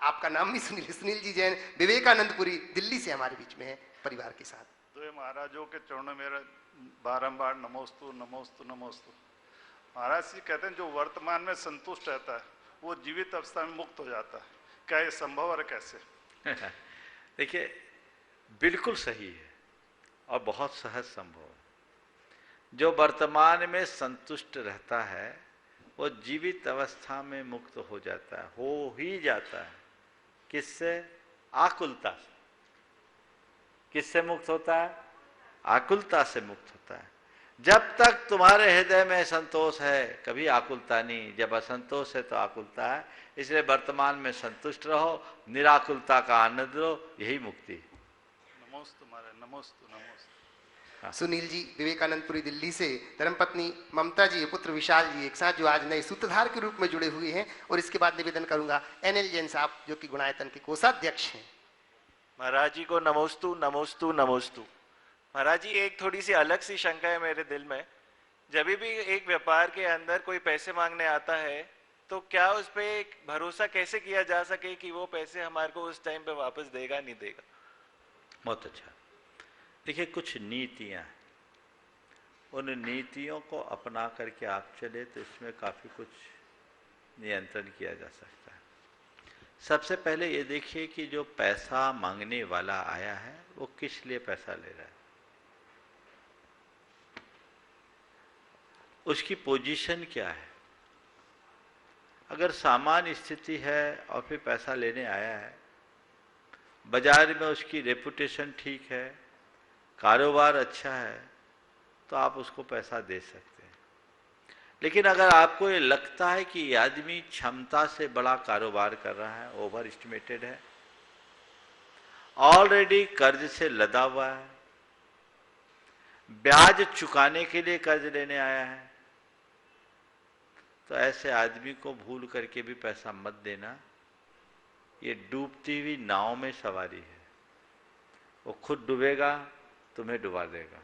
आपका नाम भी सुनील जी जैन, विवेकानंदपुरी, दिल्ली से हमारे बीच में है परिवार के साथ। तो महाराजों के चरणों में बारंबार नमोस्तु नमोस्तु नमोस्तु। महाराज जी कहते हैं जो वर्तमान में संतुष्ट रहता है वो जीवित अवस्था में मुक्त हो जाता है। क्या ये संभव और कैसे? देखिए, बिल्कुल सही है और बहुत सहज संभव है। जो वर्तमान में संतुष्ट रहता है वो जीवित अवस्था में मुक्त हो जाता है, हो ही जाता है। किससे? आकुलता से। किससे मुक्त होता है? आकुलता से मुक्त होता है। जब तक तुम्हारे हृदय में संतोष है कभी आकुलता नहीं, जब असंतोष है तो आकुलता है। इसलिए वर्तमान में संतुष्ट रहो, निराकुलता का आनंद लो, यही मुक्ति है। नमोस्तु महाराज, नमोस्तु नमोस्तु। सुनील जी, विवेकानंदपुरी, दिल्ली से धर्मपत्नी ममता जी, पुत्र विशाल जी एक साथ जो आज नए सूत्रधार के रूप में जुड़े हुए हैं। और इसके बाद निवेदन करूंगा NL जैन साहब जो कि गुणायतन के कोषाध्यक्ष हैं। महाराज जी को नमोस्तु नमोस्तु नमोस्तु। महाराज जी, एक थोड़ी सी अलग सी शंका है मेरे दिल में। जब भी एक व्यापार के अंदर कोई पैसे मांगने आता है तो क्या उस पे एक भरोसा कैसे किया जा सके कि वो पैसे हमारे को उस टाइम पे वापस देगा नहीं देगा? बहुत अच्छा। देखिए, कुछ नीतियां हैं, उन नीतियों को अपना करके आप चले तो इसमें काफी कुछ नियंत्रण किया जा सकता है। सबसे पहले ये देखिए कि जो पैसा मांगने वाला आया है वो किस लिए पैसा ले रहा है, उसकी पोजीशन क्या है। अगर सामान्य स्थिति है और फिर पैसा लेने आया है, बाजार में उसकी रेपुटेशन ठीक है, कारोबार अच्छा है तो आप उसको पैसा दे सकते हैं। लेकिन अगर आपको ये लगता है कि ये आदमी क्षमता से बड़ा कारोबार कर रहा है, ओवर एस्टिमेटेड है, ऑलरेडी कर्ज से लदा हुआ है, ब्याज चुकाने के लिए कर्ज लेने आया है, तो ऐसे आदमी को भूल करके भी पैसा मत देना। ये डूबती हुई नाव में सवारी है, वो खुद डूबेगा, तुम्हें डुबा देगा।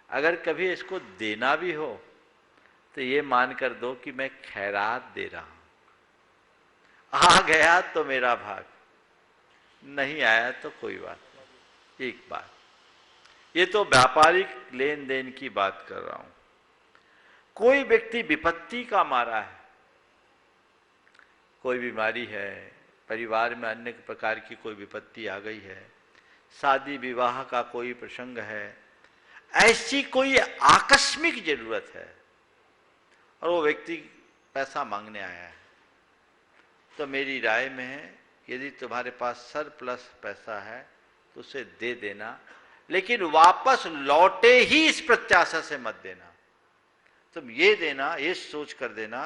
अगर कभी इसको देना भी हो तो ये मान कर दो कि मैं खैरात दे रहा हूं, आ गया तो मेरा भाग, नहीं आया तो कोई बात नहीं। एक बात, ये तो व्यापारिक लेन देन की बात कर रहा हूं। कोई व्यक्ति विपत्ति का मारा है, कोई बीमारी है, परिवार में अन्य प्रकार की कोई विपत्ति आ गई है, शादी विवाह का कोई प्रसंग है, ऐसी कोई आकस्मिक जरूरत है और वो व्यक्ति पैसा मांगने आया है, तो मेरी राय में है यदि तुम्हारे पास सरप्लस पैसा है तो उसे दे देना, लेकिन वापस लौटे ही इस प्रत्याशा से मत देना। तुम ये देना, ये सोच कर देना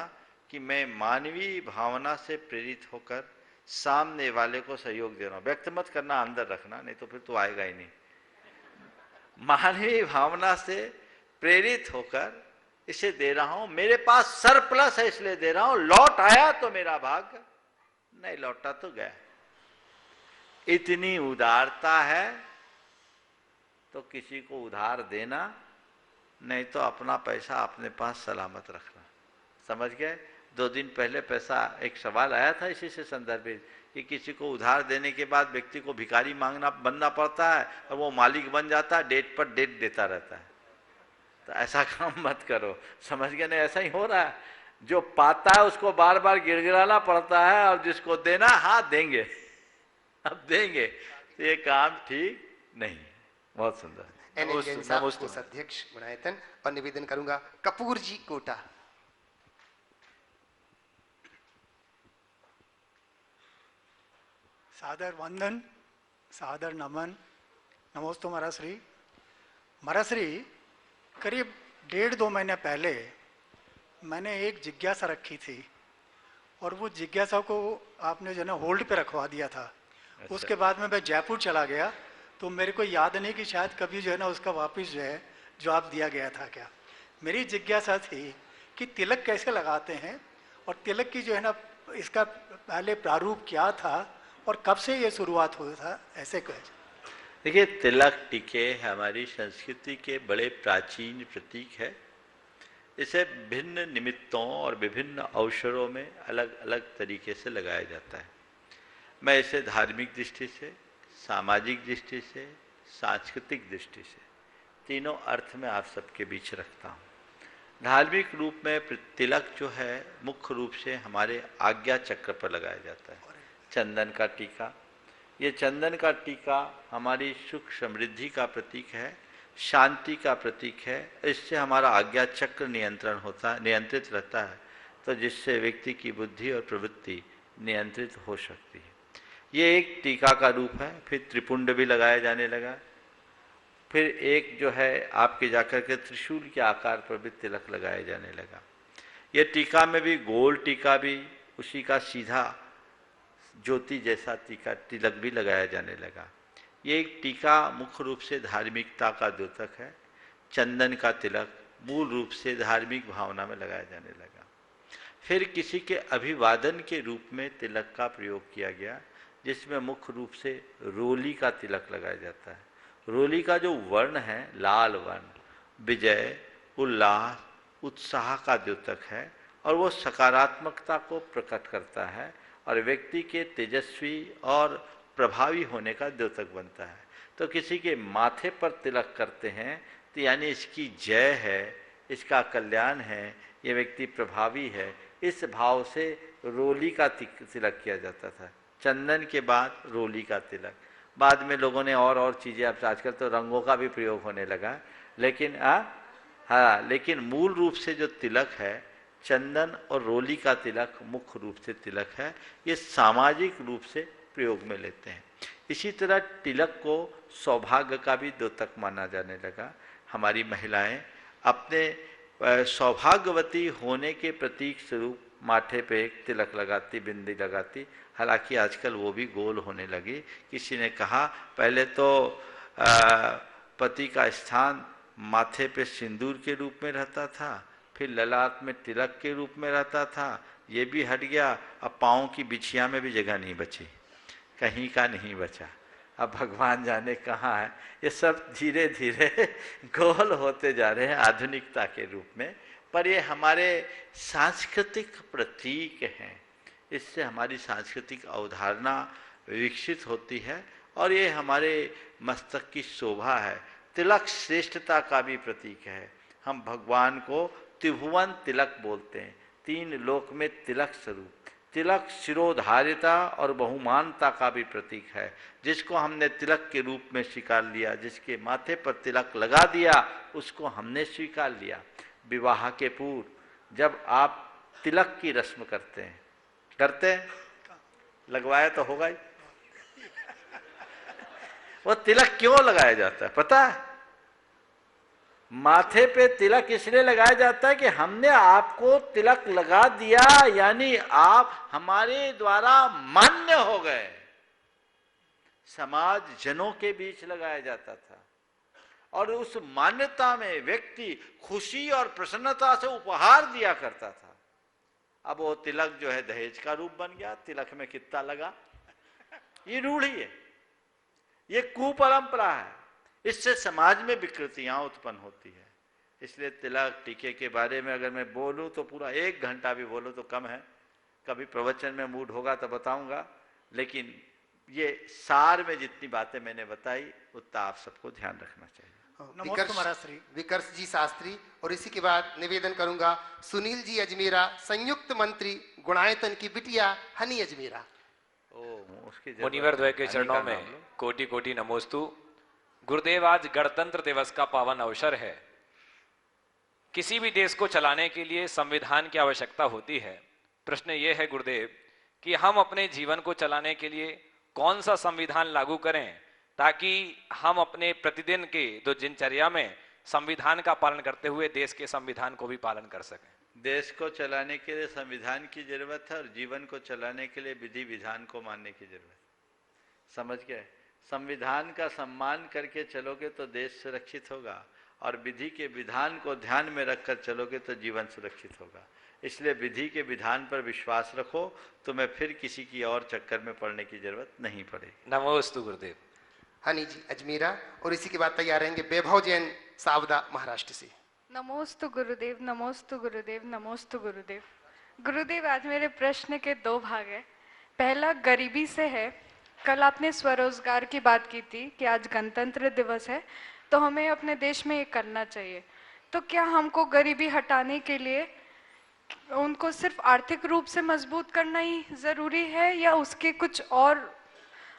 कि मैं मानवीय भावना से प्रेरित होकर सामने वाले को सहयोग दे रहा हूं। व्यक्त मत करना, अंदर रखना, नहीं तो फिर तो आएगा ही नहीं। मानवीय भावना से प्रेरित होकर इसे दे रहा हूं, मेरे पास सरप्लस है इसलिए दे रहा हूं, लौट आया तो मेरा भाग, नहीं लौटा तो गया। इतनी उदारता है तो किसी को उधार देना, नहीं तो अपना पैसा अपने पास सलामत रखना। समझ गए? 2 दिन पहले पैसा, एक सवाल आया था इसी से संदर्भित कि किसी को उधार देने के बाद व्यक्ति को भिखारी बनना पड़ता है और वो मालिक बन जाता है, डेट पर डेट देता रहता है। तो ऐसा काम मत करो। समझ गए? नहीं, ऐसा ही हो रहा है। जो पाता है उसको बार बार गिड़गिड़ाना पड़ता है और जिसको देना, हाँ देंगे, अब देंगे, तो ये काम ठीक नहीं। बहुत सुंदर। अध्यक्ष गुणायतन और निवेदन करूंगा कपूर जी कोटा। सादर वंदन, सादर नमन, नमोस्तु महाराश्री। महाराश्री, करीब 1.5-2 महीने पहले मैंने एक जिज्ञासा रखी थी और वो जिज्ञासा को आपने जो है ना होल्ड पे रखवा दिया था। अच्छा। उसके बाद में मैं जयपुर चला गया तो मेरे को याद नहीं कि शायद कभी जो है ना उसका वापस जो है जवाब दिया गया था क्या। मेरी जिज्ञासा थी कि तिलक कैसे लगाते हैं और तिलक की जो है ना इसका पहले प्रारूप क्या था और कब से ये शुरुआत हुआ था, ऐसे कुछ। देखिए, तिलक टीके हमारी संस्कृति के बड़े प्राचीन प्रतीक है। इसे भिन्न निमित्तों और विभिन्न अवसरों में अलग अलग तरीके से लगाया जाता है। मैं इसे धार्मिक दृष्टि से, सामाजिक दृष्टि से, सांस्कृतिक दृष्टि से, तीनों अर्थ में आप सबके बीच रखता हूँ। धार्मिक रूप में तिलक जो है मुख्य रूप से हमारे आज्ञा चक्र पर लगाया जाता है। चंदन का टीका, ये चंदन का टीका हमारी सुख समृद्धि का प्रतीक है, शांति का प्रतीक है। इससे हमारा आज्ञा चक्र नियंत्रित रहता है, तो जिससे व्यक्ति की बुद्धि और प्रवृत्ति नियंत्रित हो सकती है। ये एक टीका का रूप है। फिर त्रिपुंड भी लगाया जाने लगा। फिर एक जो है आपके जाकर के त्रिशूल के आकार पर भी तिलक लगाया जाने लगा। ये टीका में भी गोल टीका भी, उसी का सीधा ज्योति जैसा तिलक भी लगाया जाने लगा। ये एक टीका मुख्य रूप से धार्मिकता का द्योतक है। चंदन का तिलक मूल रूप से धार्मिक भावना में लगाया जाने लगा। फिर किसी के अभिवादन के रूप में तिलक का प्रयोग किया गया, जिसमें मुख्य रूप से रोली का तिलक लगाया जाता है। रोली का जो वर्ण है, लाल वर्ण, विजय, उल्लास, उत्साह का द्योतक है और वो सकारात्मकता को प्रकट करता है और व्यक्ति के तेजस्वी और प्रभावी होने का द्योतक बनता है। तो किसी के माथे पर तिलक करते हैं तो यानी इसकी जय है, इसका कल्याण है, ये व्यक्ति प्रभावी है, इस भाव से रोली का तिलक किया जाता था। चंदन के बाद रोली का तिलक, बाद में लोगों ने और चीज़ें, अब आजकल तो रंगों का भी प्रयोग होने लगा, लेकिन लेकिन मूल रूप से जो तिलक है चंदन और रोली का तिलक मुख्य रूप से तिलक है। ये सामाजिक रूप से प्रयोग में लेते हैं। इसी तरह तिलक को सौभाग्य का भी द्योतक माना जाने लगा। हमारी महिलाएं अपने सौभाग्यवती होने के प्रतीक स्वरूप माथे पे एक तिलक लगाती, बिंदी लगाती। हालांकि आजकल वो भी गोल होने लगी। किसी ने कहा पहले तो पति का स्थान माथे पे सिंदूर के रूप में रहता था, फिर ललाट में तिलक के रूप में रहता था, ये भी हट गया। अब पाँव की बिछिया में भी जगह नहीं बची, कहीं का नहीं बचा। अब भगवान जाने कहाँ है। ये सब धीरे धीरे गोल होते जा रहे हैं आधुनिकता के रूप में, पर ये हमारे सांस्कृतिक प्रतीक हैं। इससे हमारी सांस्कृतिक अवधारणा विकसित होती है और ये हमारे मस्तक की शोभा है। तिलक श्रेष्ठता का भी प्रतीक है। हम भगवान को त्रिभुवन तिलक बोलते हैं, 3 लोक में तिलक स्वरूप। तिलक शिरोधार्यता और बहुमानता का भी प्रतीक है। जिसको हमने तिलक के रूप में स्वीकार लिया, जिसके माथे पर तिलक लगा दिया, उसको हमने स्वीकार लिया। विवाह के पूर्व जब आप तिलक की रस्म करते हैं, लगवाया तो होगा ही। वो तिलक क्यों लगाया जाता है पता है? माथे पे तिलक इसलिए लगाया जाता है कि हमने आपको तिलक लगा दिया, यानी आप हमारे द्वारा मान्य हो गए। समाज जनों के बीच लगाया जाता था और उस मान्यता में व्यक्ति खुशी और प्रसन्नता से उपहार दिया करता था। अब वो तिलक जो है दहेज का रूप बन गया। तिलक में कितना लगा, ये रूढ़ी है, ये कुपरंपरा है। इससे समाज में विकृतियां उत्पन्न होती है। इसलिए तिलक टीके के बारे में अगर मैं बोलूं तो पूरा 1 घंटा भी बोलूं तो कम है। कभी प्रवचन में मूड होगा तो बताऊंगा, लेकिन ये सार में जितनी बातें मैंने बताई उतना आप सबको ध्यान रखना चाहिए। विकर्ष जी शास्त्री, और इसी के बाद निवेदन करूंगा सुनील जी अजमेरा, संयुक्त मंत्री गुणायतन की बिटिया हनी अजमेरा। मुनिवर द्वय के चरणों में कोटि कोटि नमोस्तु। गुरुदेव, आज गणतंत्र दिवस का पावन अवसर है। किसी भी देश को चलाने के लिए संविधान की आवश्यकता होती है। प्रश्न ये है गुरुदेव कि हम अपने जीवन को चलाने के लिए कौन सा संविधान लागू करें ताकि हम अपने प्रतिदिन के दिनचर्या में संविधान का पालन करते हुए देश के संविधान को भी पालन कर सकें। देश को चलाने के लिए संविधान की जरूरत है और जीवन को चलाने के लिए विधि विधान को मानने की जरूरत है। समझ गए? संविधान का सम्मान करके चलोगे तो देश सुरक्षित होगा और विधि के विधान को ध्यान में रखकर चलोगे तो जीवन सुरक्षित होगा। इसलिए विधि के विधान पर विश्वास रखो, तुम्हें फिर किसी की और चक्कर में पड़ने की जरूरत नहीं पड़ेगी। नमोस्तु गुरुदेव। हनी जी अजमेरा, और इसी के बाद तैयार रहेंगे वैभव जैन सावदा महाराष्ट्र से। नमोस्तु गुरुदेव, नमोस्तु गुरुदेव, नमोस्तु गुरुदेव। गुरुदेव, आज मेरे प्रश्न के 2 भाग है। पहला गरीबी से है। कल आपने स्वरोजगार की बात की थी कि आज गणतंत्र दिवस है तो हमें अपने देश में ये करना चाहिए। तो क्या हमको गरीबी हटाने के लिए उनको सिर्फ आर्थिक रूप से मजबूत करना ही जरूरी है या उसके कुछ और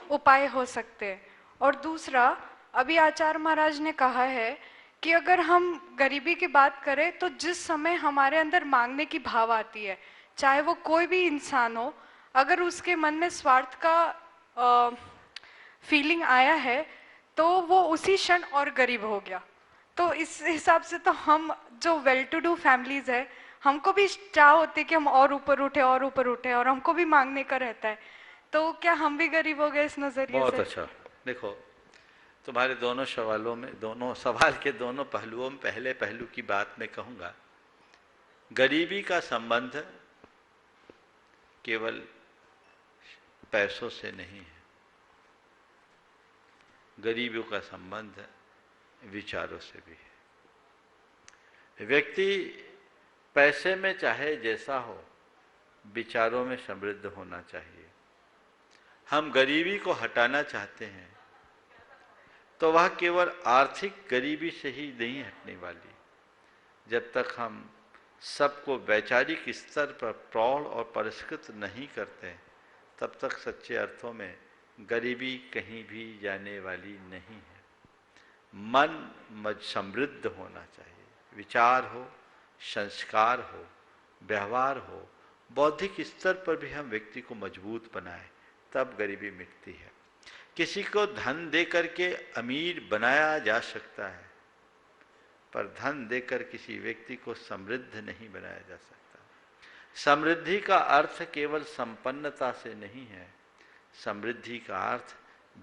उपाय हो सकते हैं? और दूसरा, अभी आचार्य महाराज ने कहा है कि अगर हम गरीबी की बात करें तो जिस समय हमारे अंदर मांगने की भाव आती है, चाहे वो कोई भी इंसान हो, अगर उसके मन में स्वार्थ का फीलिंग आया है तो वो उसी क्षण और गरीब हो गया। तो इस हिसाब से तो हम जो वेल टू डू फैमिलीज है, हमको भी चाह होती है कि हम और ऊपर उठे और ऊपर उठे, और हमको भी मांगने का रहता है। तो क्या हम भी गरीब हो गए इस नजरिए से? बहुत अच्छा। देखो, तुम्हारे दोनों सवालों में, दोनों सवाल के दोनों पहलुओं में पहले पहलू की बात मैं कहूँगा। गरीबी का संबंध केवल पैसों से नहीं है, गरीबों का संबंध विचारों से भी है। व्यक्ति पैसे में चाहे जैसा हो, विचारों में समृद्ध होना चाहिए। हम गरीबी को हटाना चाहते हैं तो वह केवल आर्थिक गरीबी से ही नहीं हटने वाली। जब तक हम सबको वैचारिक स्तर पर प्रौढ़ और परिष्कृत नहीं करते तब तक सच्चे अर्थों में गरीबी कहीं भी जाने वाली नहीं है। मन समृद्ध होना चाहिए, विचार हो, संस्कार हो, व्यवहार हो, बौद्धिक स्तर पर भी हम व्यक्ति को मजबूत बनाएं, तब गरीबी मिटती है। किसी को धन दे करके अमीर बनाया जा सकता है, पर धन देकर किसी व्यक्ति को समृद्ध नहीं बनाया जा सकता। समृद्धि का अर्थ केवल संपन्नता से नहीं है, समृद्धि का अर्थ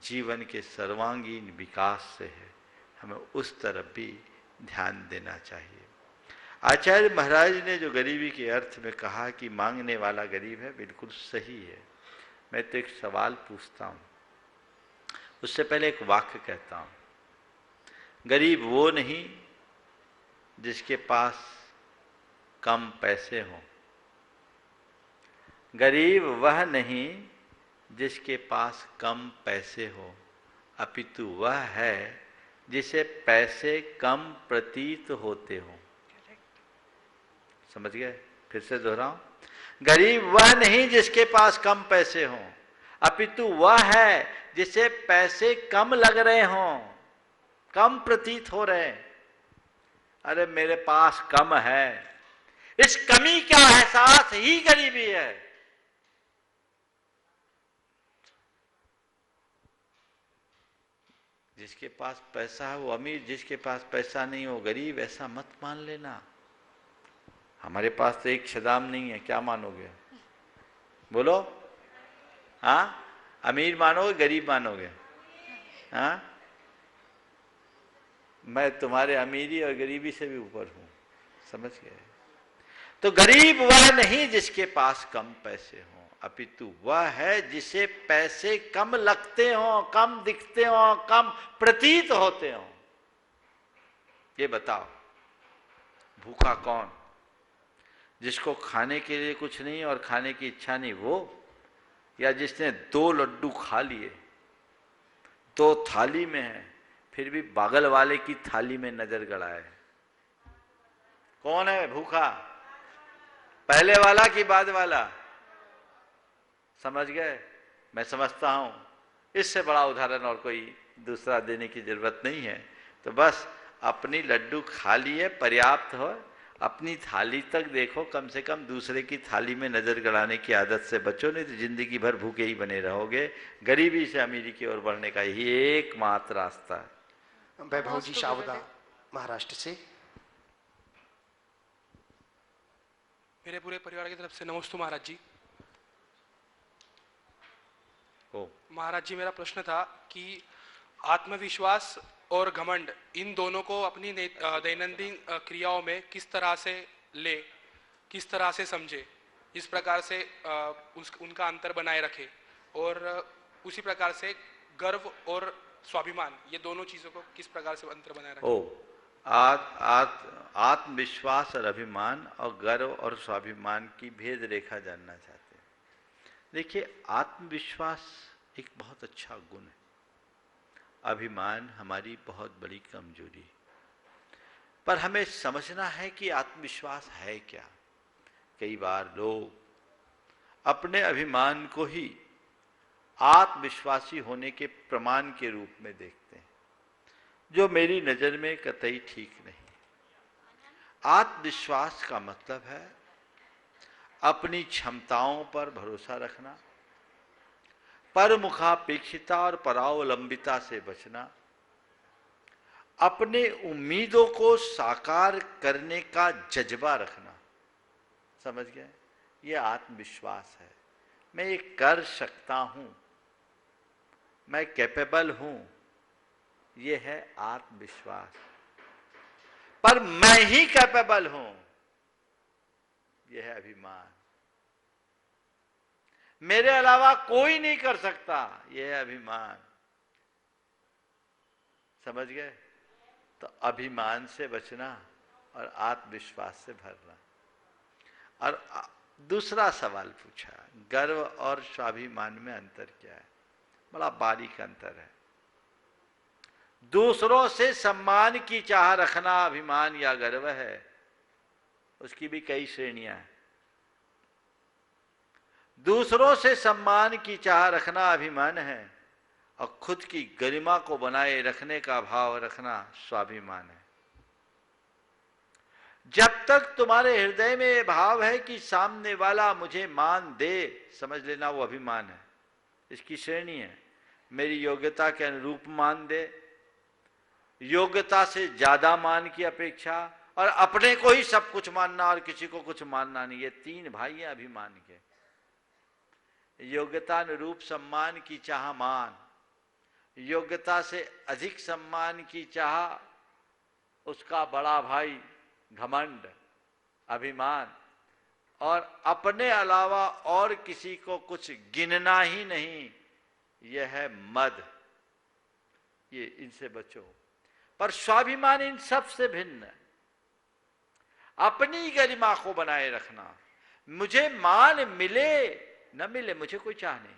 जीवन के सर्वांगीण विकास से है। हमें उस तरफ भी ध्यान देना चाहिए। आचार्य महाराज ने जो गरीबी के अर्थ में कहा कि मांगने वाला गरीब है, बिल्कुल सही है। मैं तो एक सवाल पूछता हूं, उससे पहले एक वाक्य कहता हूं। गरीब वो नहीं जिसके पास कम पैसे हों, गरीब वह नहीं जिसके पास कम पैसे हो, अपितु वह है जिसे पैसे कम प्रतीत होते हो। समझ गए? फिर से दोहराऊं, गरीब वह नहीं जिसके पास कम पैसे हों, अपितु वह है जिसे पैसे कम लग रहे हों, कम प्रतीत हो रहे हैं। अरे मेरे पास कम है, इस कमी का एहसास ही गरीबी है। जिसके पास पैसा है वो अमीर, जिसके पास पैसा नहीं हो गरीब, ऐसा मत मान लेना। हमारे पास तो एक छदाम नहीं है, क्या मानोगे? बोलो, हाँ? अमीर मानोगे गरीब मानोगे? हाँ? मैं तुम्हारे अमीरी और गरीबी से भी ऊपर हूं, समझ गए? तो गरीब वह नहीं जिसके पास कम पैसे हों, अपितु वह है जिसे पैसे कम लगते हों, कम दिखते हों, कम प्रतीत होते हों। ये बताओ, भूखा कौन? जिसको खाने के लिए कुछ नहीं और खाने की इच्छा नहीं वो, या जिसने 2 लड्डू खा लिए, 2 थाली में है, फिर भी बगल वाले की थाली में नजर गड़ाए? कौन है भूखा? पहले वाला कि बाद वाला? समझ गए? मैं समझता हूं इससे बड़ा उदाहरण और कोई दूसरा देने की जरूरत नहीं है। तो बस अपनी लड्डू खा लिए, पर्याप्त हो, अपनी थाली तक देखो, कम से कम दूसरे की थाली में नजर गड़ाने की आदत से बचो, नहीं तो जिंदगी भर भूखे ही बने रहोगे। गरीबी से अमीरी की ओर बढ़ने का यही एकमात्र रास्ता है। वैभव जी शावदा महाराष्ट्र से। मेरे पूरे परिवार की तरफ से नमस्ते महाराज जी। महाराज जी, मेरा प्रश्न था कि आत्मविश्वास और घमंड, इन दोनों को अपनी दैनंदिन क्रियाओं में किस तरह से ले, किस तरह से समझे, इस प्रकार से उनका अंतर बनाए रखे, और उसी प्रकार से गर्व और स्वाभिमान, ये दोनों चीजों को किस प्रकार से अंतर बनाए रखे। आत्मविश्वास और अभिमान और गर्व और स्वाभिमान की भेद रेखा जानना चाहते हैं। देखिए, आत्मविश्वास एक बहुत अच्छा गुण है, अभिमान हमारी बहुत बड़ी कमजोरी है। पर हमें समझना है कि आत्मविश्वास है क्या। कई बार लोग अपने अभिमान को ही आत्मविश्वासी होने के प्रमाण के रूप में देखते हैं, जो मेरी नजर में कतई ठीक नहीं। आत्मविश्वास का मतलब है अपनी क्षमताओं पर भरोसा रखना, परमुखापेक्षिता और परावलंबिता से बचना, अपने उम्मीदों को साकार करने का जज्बा रखना। समझ गए? यह आत्मविश्वास है। मैं ये कर सकता हूं, मैं कैपेबल हूं, यह है आत्मविश्वास। पर मैं ही कैपेबल हूं, यह है अभिमान। मेरे अलावा कोई नहीं कर सकता, यह है अभिमान। समझ गए? तो अभिमान से बचना और आत्मविश्वास से भरना। और दूसरा सवाल पूछा, गर्व और स्वाभिमान में अंतर क्या है? बड़ा बारीक अंतर है। दूसरों से सम्मान की चाह रखना अभिमान या गर्व है, उसकी भी कई श्रेणियां हैं। दूसरों से सम्मान की चाह रखना अभिमान है, और खुद की गरिमा को बनाए रखने का भाव रखना स्वाभिमान है। जब तक तुम्हारे हृदय में यह भाव है कि सामने वाला मुझे मान दे, समझ लेना वो अभिमान है। इसकी श्रेणी है। मेरी योग्यता के अनुरूप मान दे, योग्यता से ज्यादा मान की अपेक्षा, और अपने को ही सब कुछ मानना और किसी को कुछ मानना नहीं। ये तीन भाई हैं अभिमान के। योग्यता अनुरूप सम्मान की चाह मान, योग्यता से अधिक सम्मान की चाह उसका बड़ा भाई घमंड अभिमान, और अपने अलावा और किसी को कुछ गिनना ही नहीं, यह है मद। ये इनसे बचो। पर स्वाभिमान इन सब से भिन्न है। अपनी गरिमा को बनाए रखना। मुझे मान मिले न मिले मुझे कोई चाह नहीं,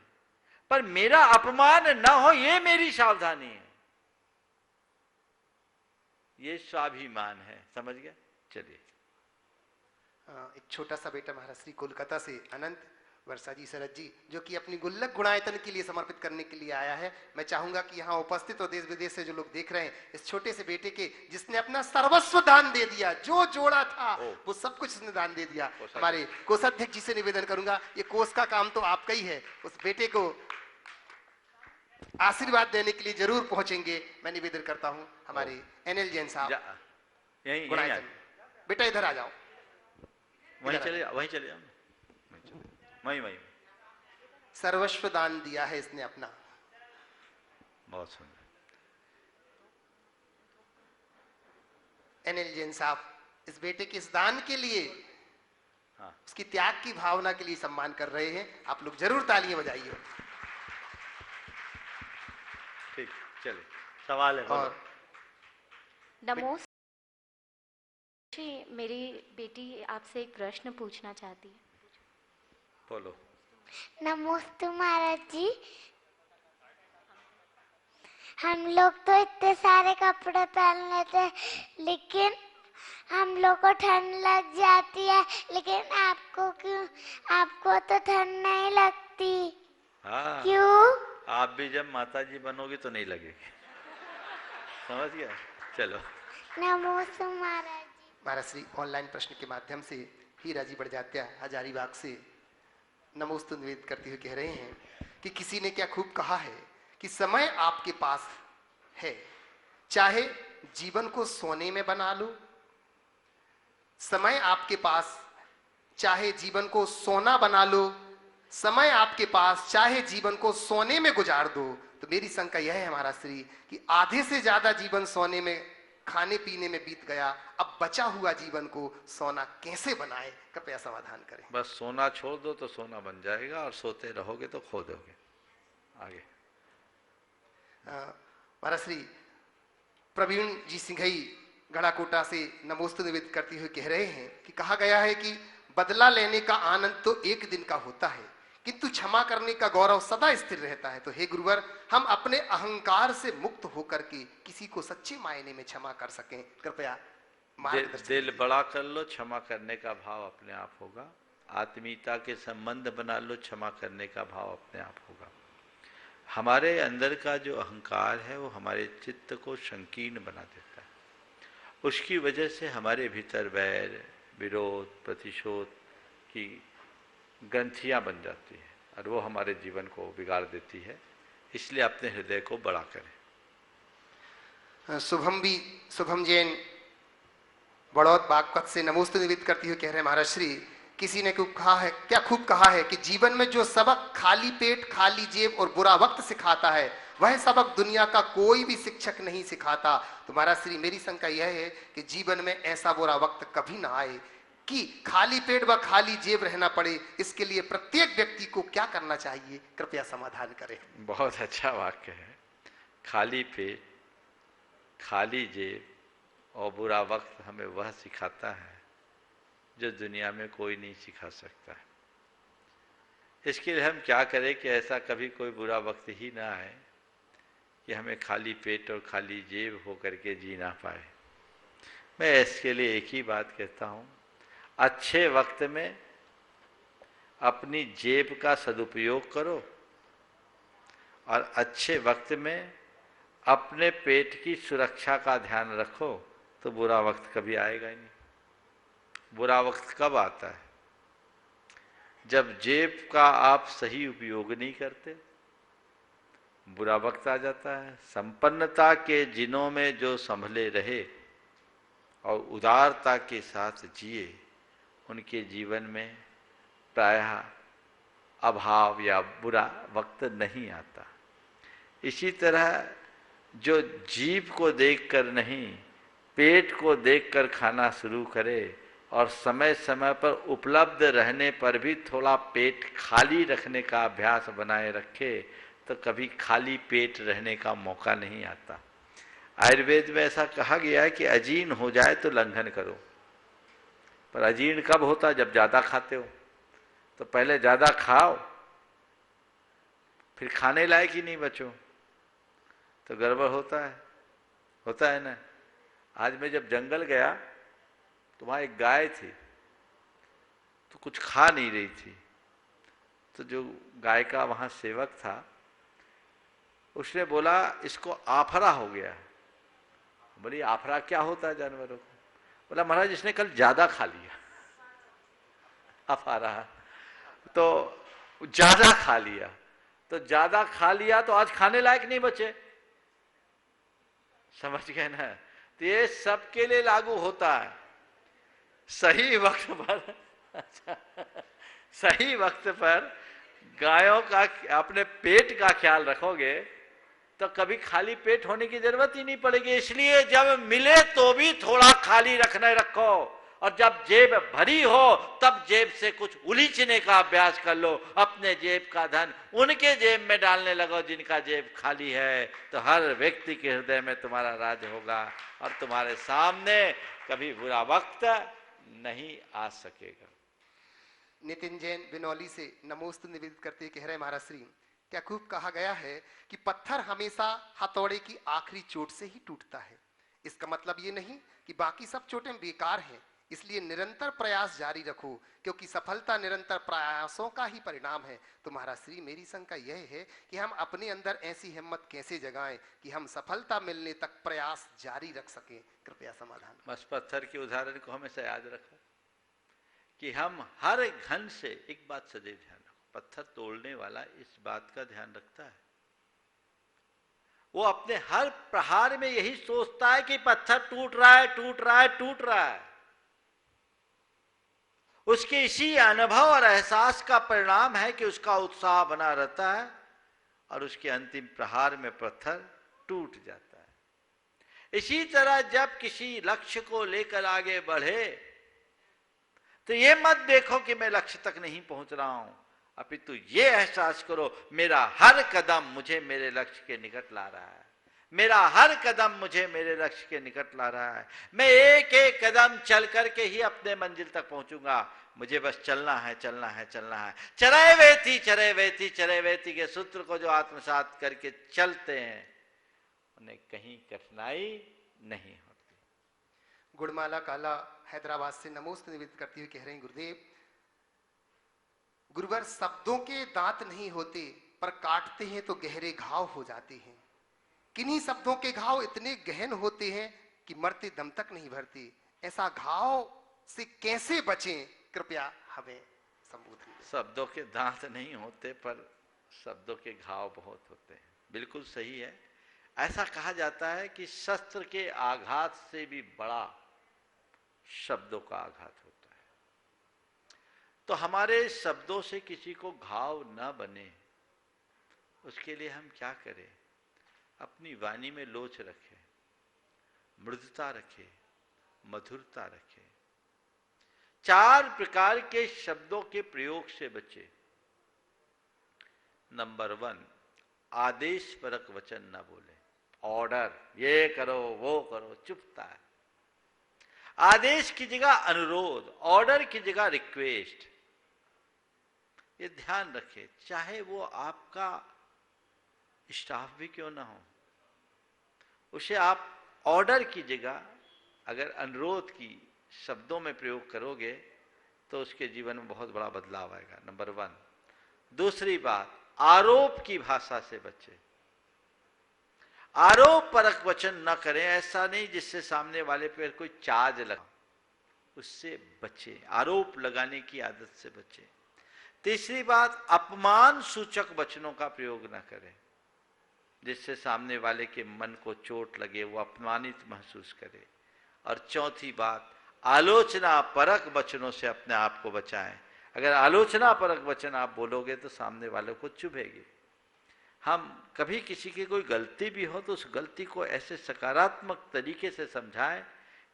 पर मेरा अपमान न हो ये मेरी सावधानी है। ये स्वाभिमान है। समझ गया? चलिए। एक छोटा सा बेटा महाराज श्री कोलकाता से अनंत वर्षा जी शरद जी, जो कि अपनी गुल्लक गुणायतन के लिए समर्पित करने के लिए आया है। मैं चाहूंगा कि यहाँ उपस्थित और देश विदेश से जो लोग देख रहे हैं, इस छोटे से बेटे के जिसने अपना सर्वस्व दान दे दिया, जो जोड़ा था वो सब कुछ उसने दान दे दिया। हमारे कोषाध्यक्ष जी से निवेदन करूंगा, ये कोष का काम तो आपका ही है, उस बेटे को आशीर्वाद देने के लिए जरूर पहुंचेंगे। मैं निवेदन करता हूँ हमारे एनएल जैन साहब, बेटा इधर आ जाओ। वहीं चले जाओ। वहीं सर्वस्व दान दिया है इसने अपना। बहुत सुंदर। एनएल जैन साहब इस बेटे के इस दान के लिए, उसकी त्याग की भावना के लिए सम्मान कर रहे हैं। आप लोग जरूर तालियां बजाइए। ठीक, चलिए सवाल है। और नमस्ते, मेरी बेटी आपसे एक प्रश्न पूछना चाहती है। बोलो। नमस्ते महाराज जी, हम लोग तो इतने सारे कपड़े पहन लेते हैं, लेकिन हम लोग को ठंड लग जाती है, लेकिन आपको क्यों? आपको तो ठंड नहीं लगती। हाँ, क्यों? आप भी जब माता जी बनोगी तो नहीं लगेगी। समझ गया? चलो। नमस्ते महाराज जी। महाराज श्री ऑनलाइन प्रश्न के माध्यम से हीरा जी बड़जात्या हजारीबाग से नमोस्तु निवेदित करते हुए कह रहे हैं कि किसी ने क्या खूब कहा है कि समय आपके पास है, चाहे जीवन को सोने में बना लो। समय आपके पास, चाहे जीवन को सोना बना लो। समय आपके पास, चाहे जीवन को सोने में गुजार दो। तो मेरी शंका यह है महाराज श्री कि आधे से ज्यादा जीवन सोने में, खाने पीने में बीत गया। अब बचा हुआ जीवन को सोना कैसे बनाए? कृपया समाधान करें। बस सोना छोड़ दो तो सोना बन जाएगा, और सोते रहोगे तो खो दोगे। आगे। महाराज श्री प्रवीण जी सिंघई गढ़ाकोटा से नमोस्तु निवेदित करते हुए कह रहे हैं कि कहा गया है कि बदला लेने का आनंद तो एक दिन का होता है, किंतु क्षमा करने का गौरव सदा स्थिर रहता है। तो हे गुरुवर, हम अपने अहंकार से मुक्त होकर के किसी को सच्चे मायने में क्षमा कर सकें, कृपया मार्गदर्शन। दिल बड़ा कर लो, क्षमा करने का भाव अपने आप होगा। आत्मीयता के संबंध बना लो, क्षमा करने का भाव अपने आप होगा। हमारे अंदर का जो अहंकार है वो हमारे चित्त को संकीर्ण बना देता है। उसकी वजह से हमारे भीतर वैर, विरोध, प्रतिशोध की ग्रंथियां बन जाती है, और वो हमारे जीवन को बिगाड़ देती है। इसलिए अपने हृदय को बड़ा करें। शुभम जैन बड़ौत बागपत से नमोस्तु निवेदित करती हुए कह रहे हैं महाराज श्री, किसी ने खूब कहा है कि जीवन में जो सबक खाली पेट, खाली जेब और बुरा वक्त सिखाता है, वह सबक दुनिया का कोई भी शिक्षक नहीं सिखाता। तो महाराज श्री मेरी शंका यह है कि जीवन में ऐसा बुरा वक्त कभी ना आए कि खाली पेट व खाली जेब रहना पड़े। इसके लिए प्रत्येक व्यक्ति को क्या करना चाहिए? कृपया समाधान करें। बहुत अच्छा वाक्य है। खाली पेट, खाली जेब और बुरा वक्त हमें वह सिखाता है जो दुनिया में कोई नहीं सिखा सकता है। इसके लिए हम क्या करें कि ऐसा कभी कोई बुरा वक्त ही ना आए कि हमें खाली पेट और खाली जेब होकर के जी ना पाए। मैं इसके लिए एक ही बात कहता हूँ, अच्छे वक्त में अपनी जेब का सदुपयोग करो, और अच्छे वक्त में अपने पेट की सुरक्षा का ध्यान रखो, तो बुरा वक्त कभी आएगा ही नहीं। बुरा वक्त कब आता है? जब जेब का आप सही उपयोग नहीं करते, बुरा वक्त आ जाता है। संपन्नता के जिनों में जो संभले रहे और उदारता के साथ जिए, उनके जीवन में प्रायः अभाव या बुरा वक्त नहीं आता। इसी तरह जो जीभ को देखकर नहीं, पेट को देखकर खाना शुरू करे और समय समय पर उपलब्ध रहने पर भी थोड़ा पेट खाली रखने का अभ्यास बनाए रखे, तो कभी खाली पेट रहने का मौका नहीं आता। आयुर्वेद में ऐसा कहा गया है कि अजीर्ण हो जाए तो लंघन करो, पर अजीर्ण कब होता? जब ज्यादा खाते हो। तो पहले ज्यादा खाओ, फिर खाने लायक ही नहीं बचो, तो गड़बड़ होता है ना। आज मैं जब जंगल गया तो वहां एक गाय थी, तो कुछ खा नहीं रही थी। तो जो गाय का वहां सेवक था, उसने बोला इसको आफरा हो गया। बोली आफरा क्या होता है जानवरों को? बोला महाराज इसने कल ज्यादा खा लिया। आफरा तो ज्यादा खा लिया, तो ज्यादा खा लिया तो आज खाने लायक नहीं बचे। समझ गए ना? तो ये सबके लिए लागू होता है। सही वक्त पर सही वक्त पर गायों का, अपने पेट का ख्याल रखोगे तो कभी खाली पेट होने की जरूरत ही नहीं पड़ेगी। इसलिए जब मिले तो भी थोड़ा खाली रखो, और जब जेब भरी हो तब जेब से कुछ उलीचने का अभ्यास कर लो। अपने जेब का धन उनके जेब में डालने लगो जिनका जेब खाली है, तो हर व्यक्ति के हृदय में तुम्हारा राज होगा और तुम्हारे सामने कभी बुरा वक्त नहीं आ सकेगा। नितिन जैन बिनौली से नमोस्तु निवेदित करते कह रहे महाराज श्री, क्या खूब कहा गया है कि पत्थर हमेशा हथौड़े की आखिरी चोट से ही टूटता है। इसका मतलब ये नहीं कि बाकी सब चोटें बेकार हैं। इसलिए निरंतर प्रयास जारी रखो, क्योंकि सफलता निरंतर प्रयासों का ही परिणाम है। तो महाराज श्री मेरी शंका यह है कि हम अपने अंदर ऐसी हिम्मत कैसे जगाएं कि हम सफलता मिलने तक प्रयास जारी रख सकें। कृपया समाधान। बस पत्थर के उदाहरण को हमेशा याद रखो कि हम हर घन से एक बात सदैव ध्यान रखो, पत्थर तोड़ने वाला इस बात का ध्यान रखता है, वो अपने हर प्रहार में यही सोचता है कि पत्थर टूट रहा है, टूट रहा है, टूट रहा है। उसके इसी अनुभव और एहसास का परिणाम है कि उसका उत्साह बना रहता है और उसके अंतिम प्रहार में पत्थर टूट जाता है। इसी तरह जब किसी लक्ष्य को लेकर आगे बढ़े तो ये मत देखो कि मैं लक्ष्य तक नहीं पहुंच रहा हूं, अपितु ये एहसास करो मेरा हर कदम मुझे मेरे लक्ष्य के निकट ला रहा है, मेरा हर कदम मुझे मेरे लक्ष्य के निकट ला रहा है। मैं एक एक कदम चल करके ही अपने मंजिल तक पहुंचूंगा। मुझे बस चलना है, चलना है, चलना है। चरे वेती चरे वेती चरे वेती के सूत्र को जो आत्मसात करके चलते हैं उन्हें कहीं कठिनाई नहीं होती। गुणमाला काला हैदराबाद से नमोस्त निवेदित करती हुई कह रहे हैं गुरुदेव, गुरुवर शब्दों के दांत नहीं होते पर काटते हैं तो गहरे घाव हो जाते हैं। किन्हीं शब्दों के घाव इतने गहन होते हैं कि मरते दम तक नहीं भरते। ऐसा घाव से कैसे बचें? कृपया हमें संबोधन। शब्दों के दांत नहीं होते पर शब्दों के घाव बहुत होते हैं। बिल्कुल सही है। ऐसा कहा जाता है कि शस्त्र के आघात से भी बड़ा शब्दों का आघात होता है। तो हमारे शब्दों से किसी को घाव न बने उसके लिए हम क्या करें? अपनी वाणी में लोच रखें, मृदुता रखें, मधुरता रखें। 4 प्रकार के शब्दों के प्रयोग से बचे। नंबर 1, आदेश परक वचन न बोले। ऑर्डर, ये करो वो करो, चुपता है। आदेश की जगह अनुरोध, ऑर्डर की जगह रिक्वेस्ट। ये ध्यान रखें, चाहे वो आपका स्टाफ भी क्यों ना हो, उसे आप ऑर्डर की जगह अगर अनुरोध की शब्दों में प्रयोग करोगे तो उसके जीवन में बहुत बड़ा बदलाव आएगा। नंबर 1। दूसरी बात, आरोप की भाषा से बचे। आरोप परक वचन न करें। ऐसा नहीं जिससे सामने वाले पर कोई चार्ज लगा, उससे बचे। आरोप लगाने की आदत से बचे। तीसरी बात, अपमान सूचक वचनों का प्रयोग न करें। जिससे सामने वाले के मन को चोट लगे, वो अपमानित महसूस करे। और चौथी बात, आलोचना परक वचनों से अपने आप को बचाएं। अगर आलोचना परक वचन आप बोलोगे तो सामने वालों को चुभेगी। हम कभी किसी की कोई गलती भी हो तो उस गलती को ऐसे सकारात्मक तरीके से समझाएं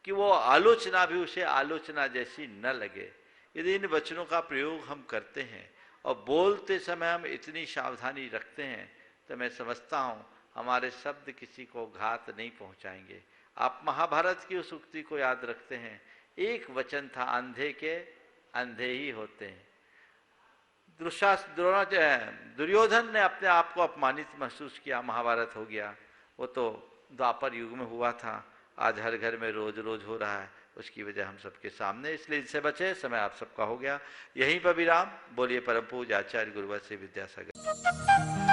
कि वो आलोचना भी उसे आलोचना जैसी न लगे। यदि इन वचनों का प्रयोग हम करते हैं और बोलते समय हम इतनी सावधानी रखते हैं तो मैं समझता हूँ हमारे शब्द किसी को घात नहीं पहुँचाएंगे। आप महाभारत की उस उक्ति को याद रखते हैं, एक वचन था, अंधे के अंधे ही होते हैं। दुर्योधन ने अपने आप को अपमानित महसूस किया, महाभारत हो गया। वो तो द्वापर युग में हुआ था, आज हर घर में रोज रोज हो रहा है। उसकी वजह हम सबके सामने, इसलिए इससे बचे। समय आप सबका हो गया, यहीं पर विराम। बोलिए परम पूज्य आचार्य गुरुवर श्री विद्यासागर।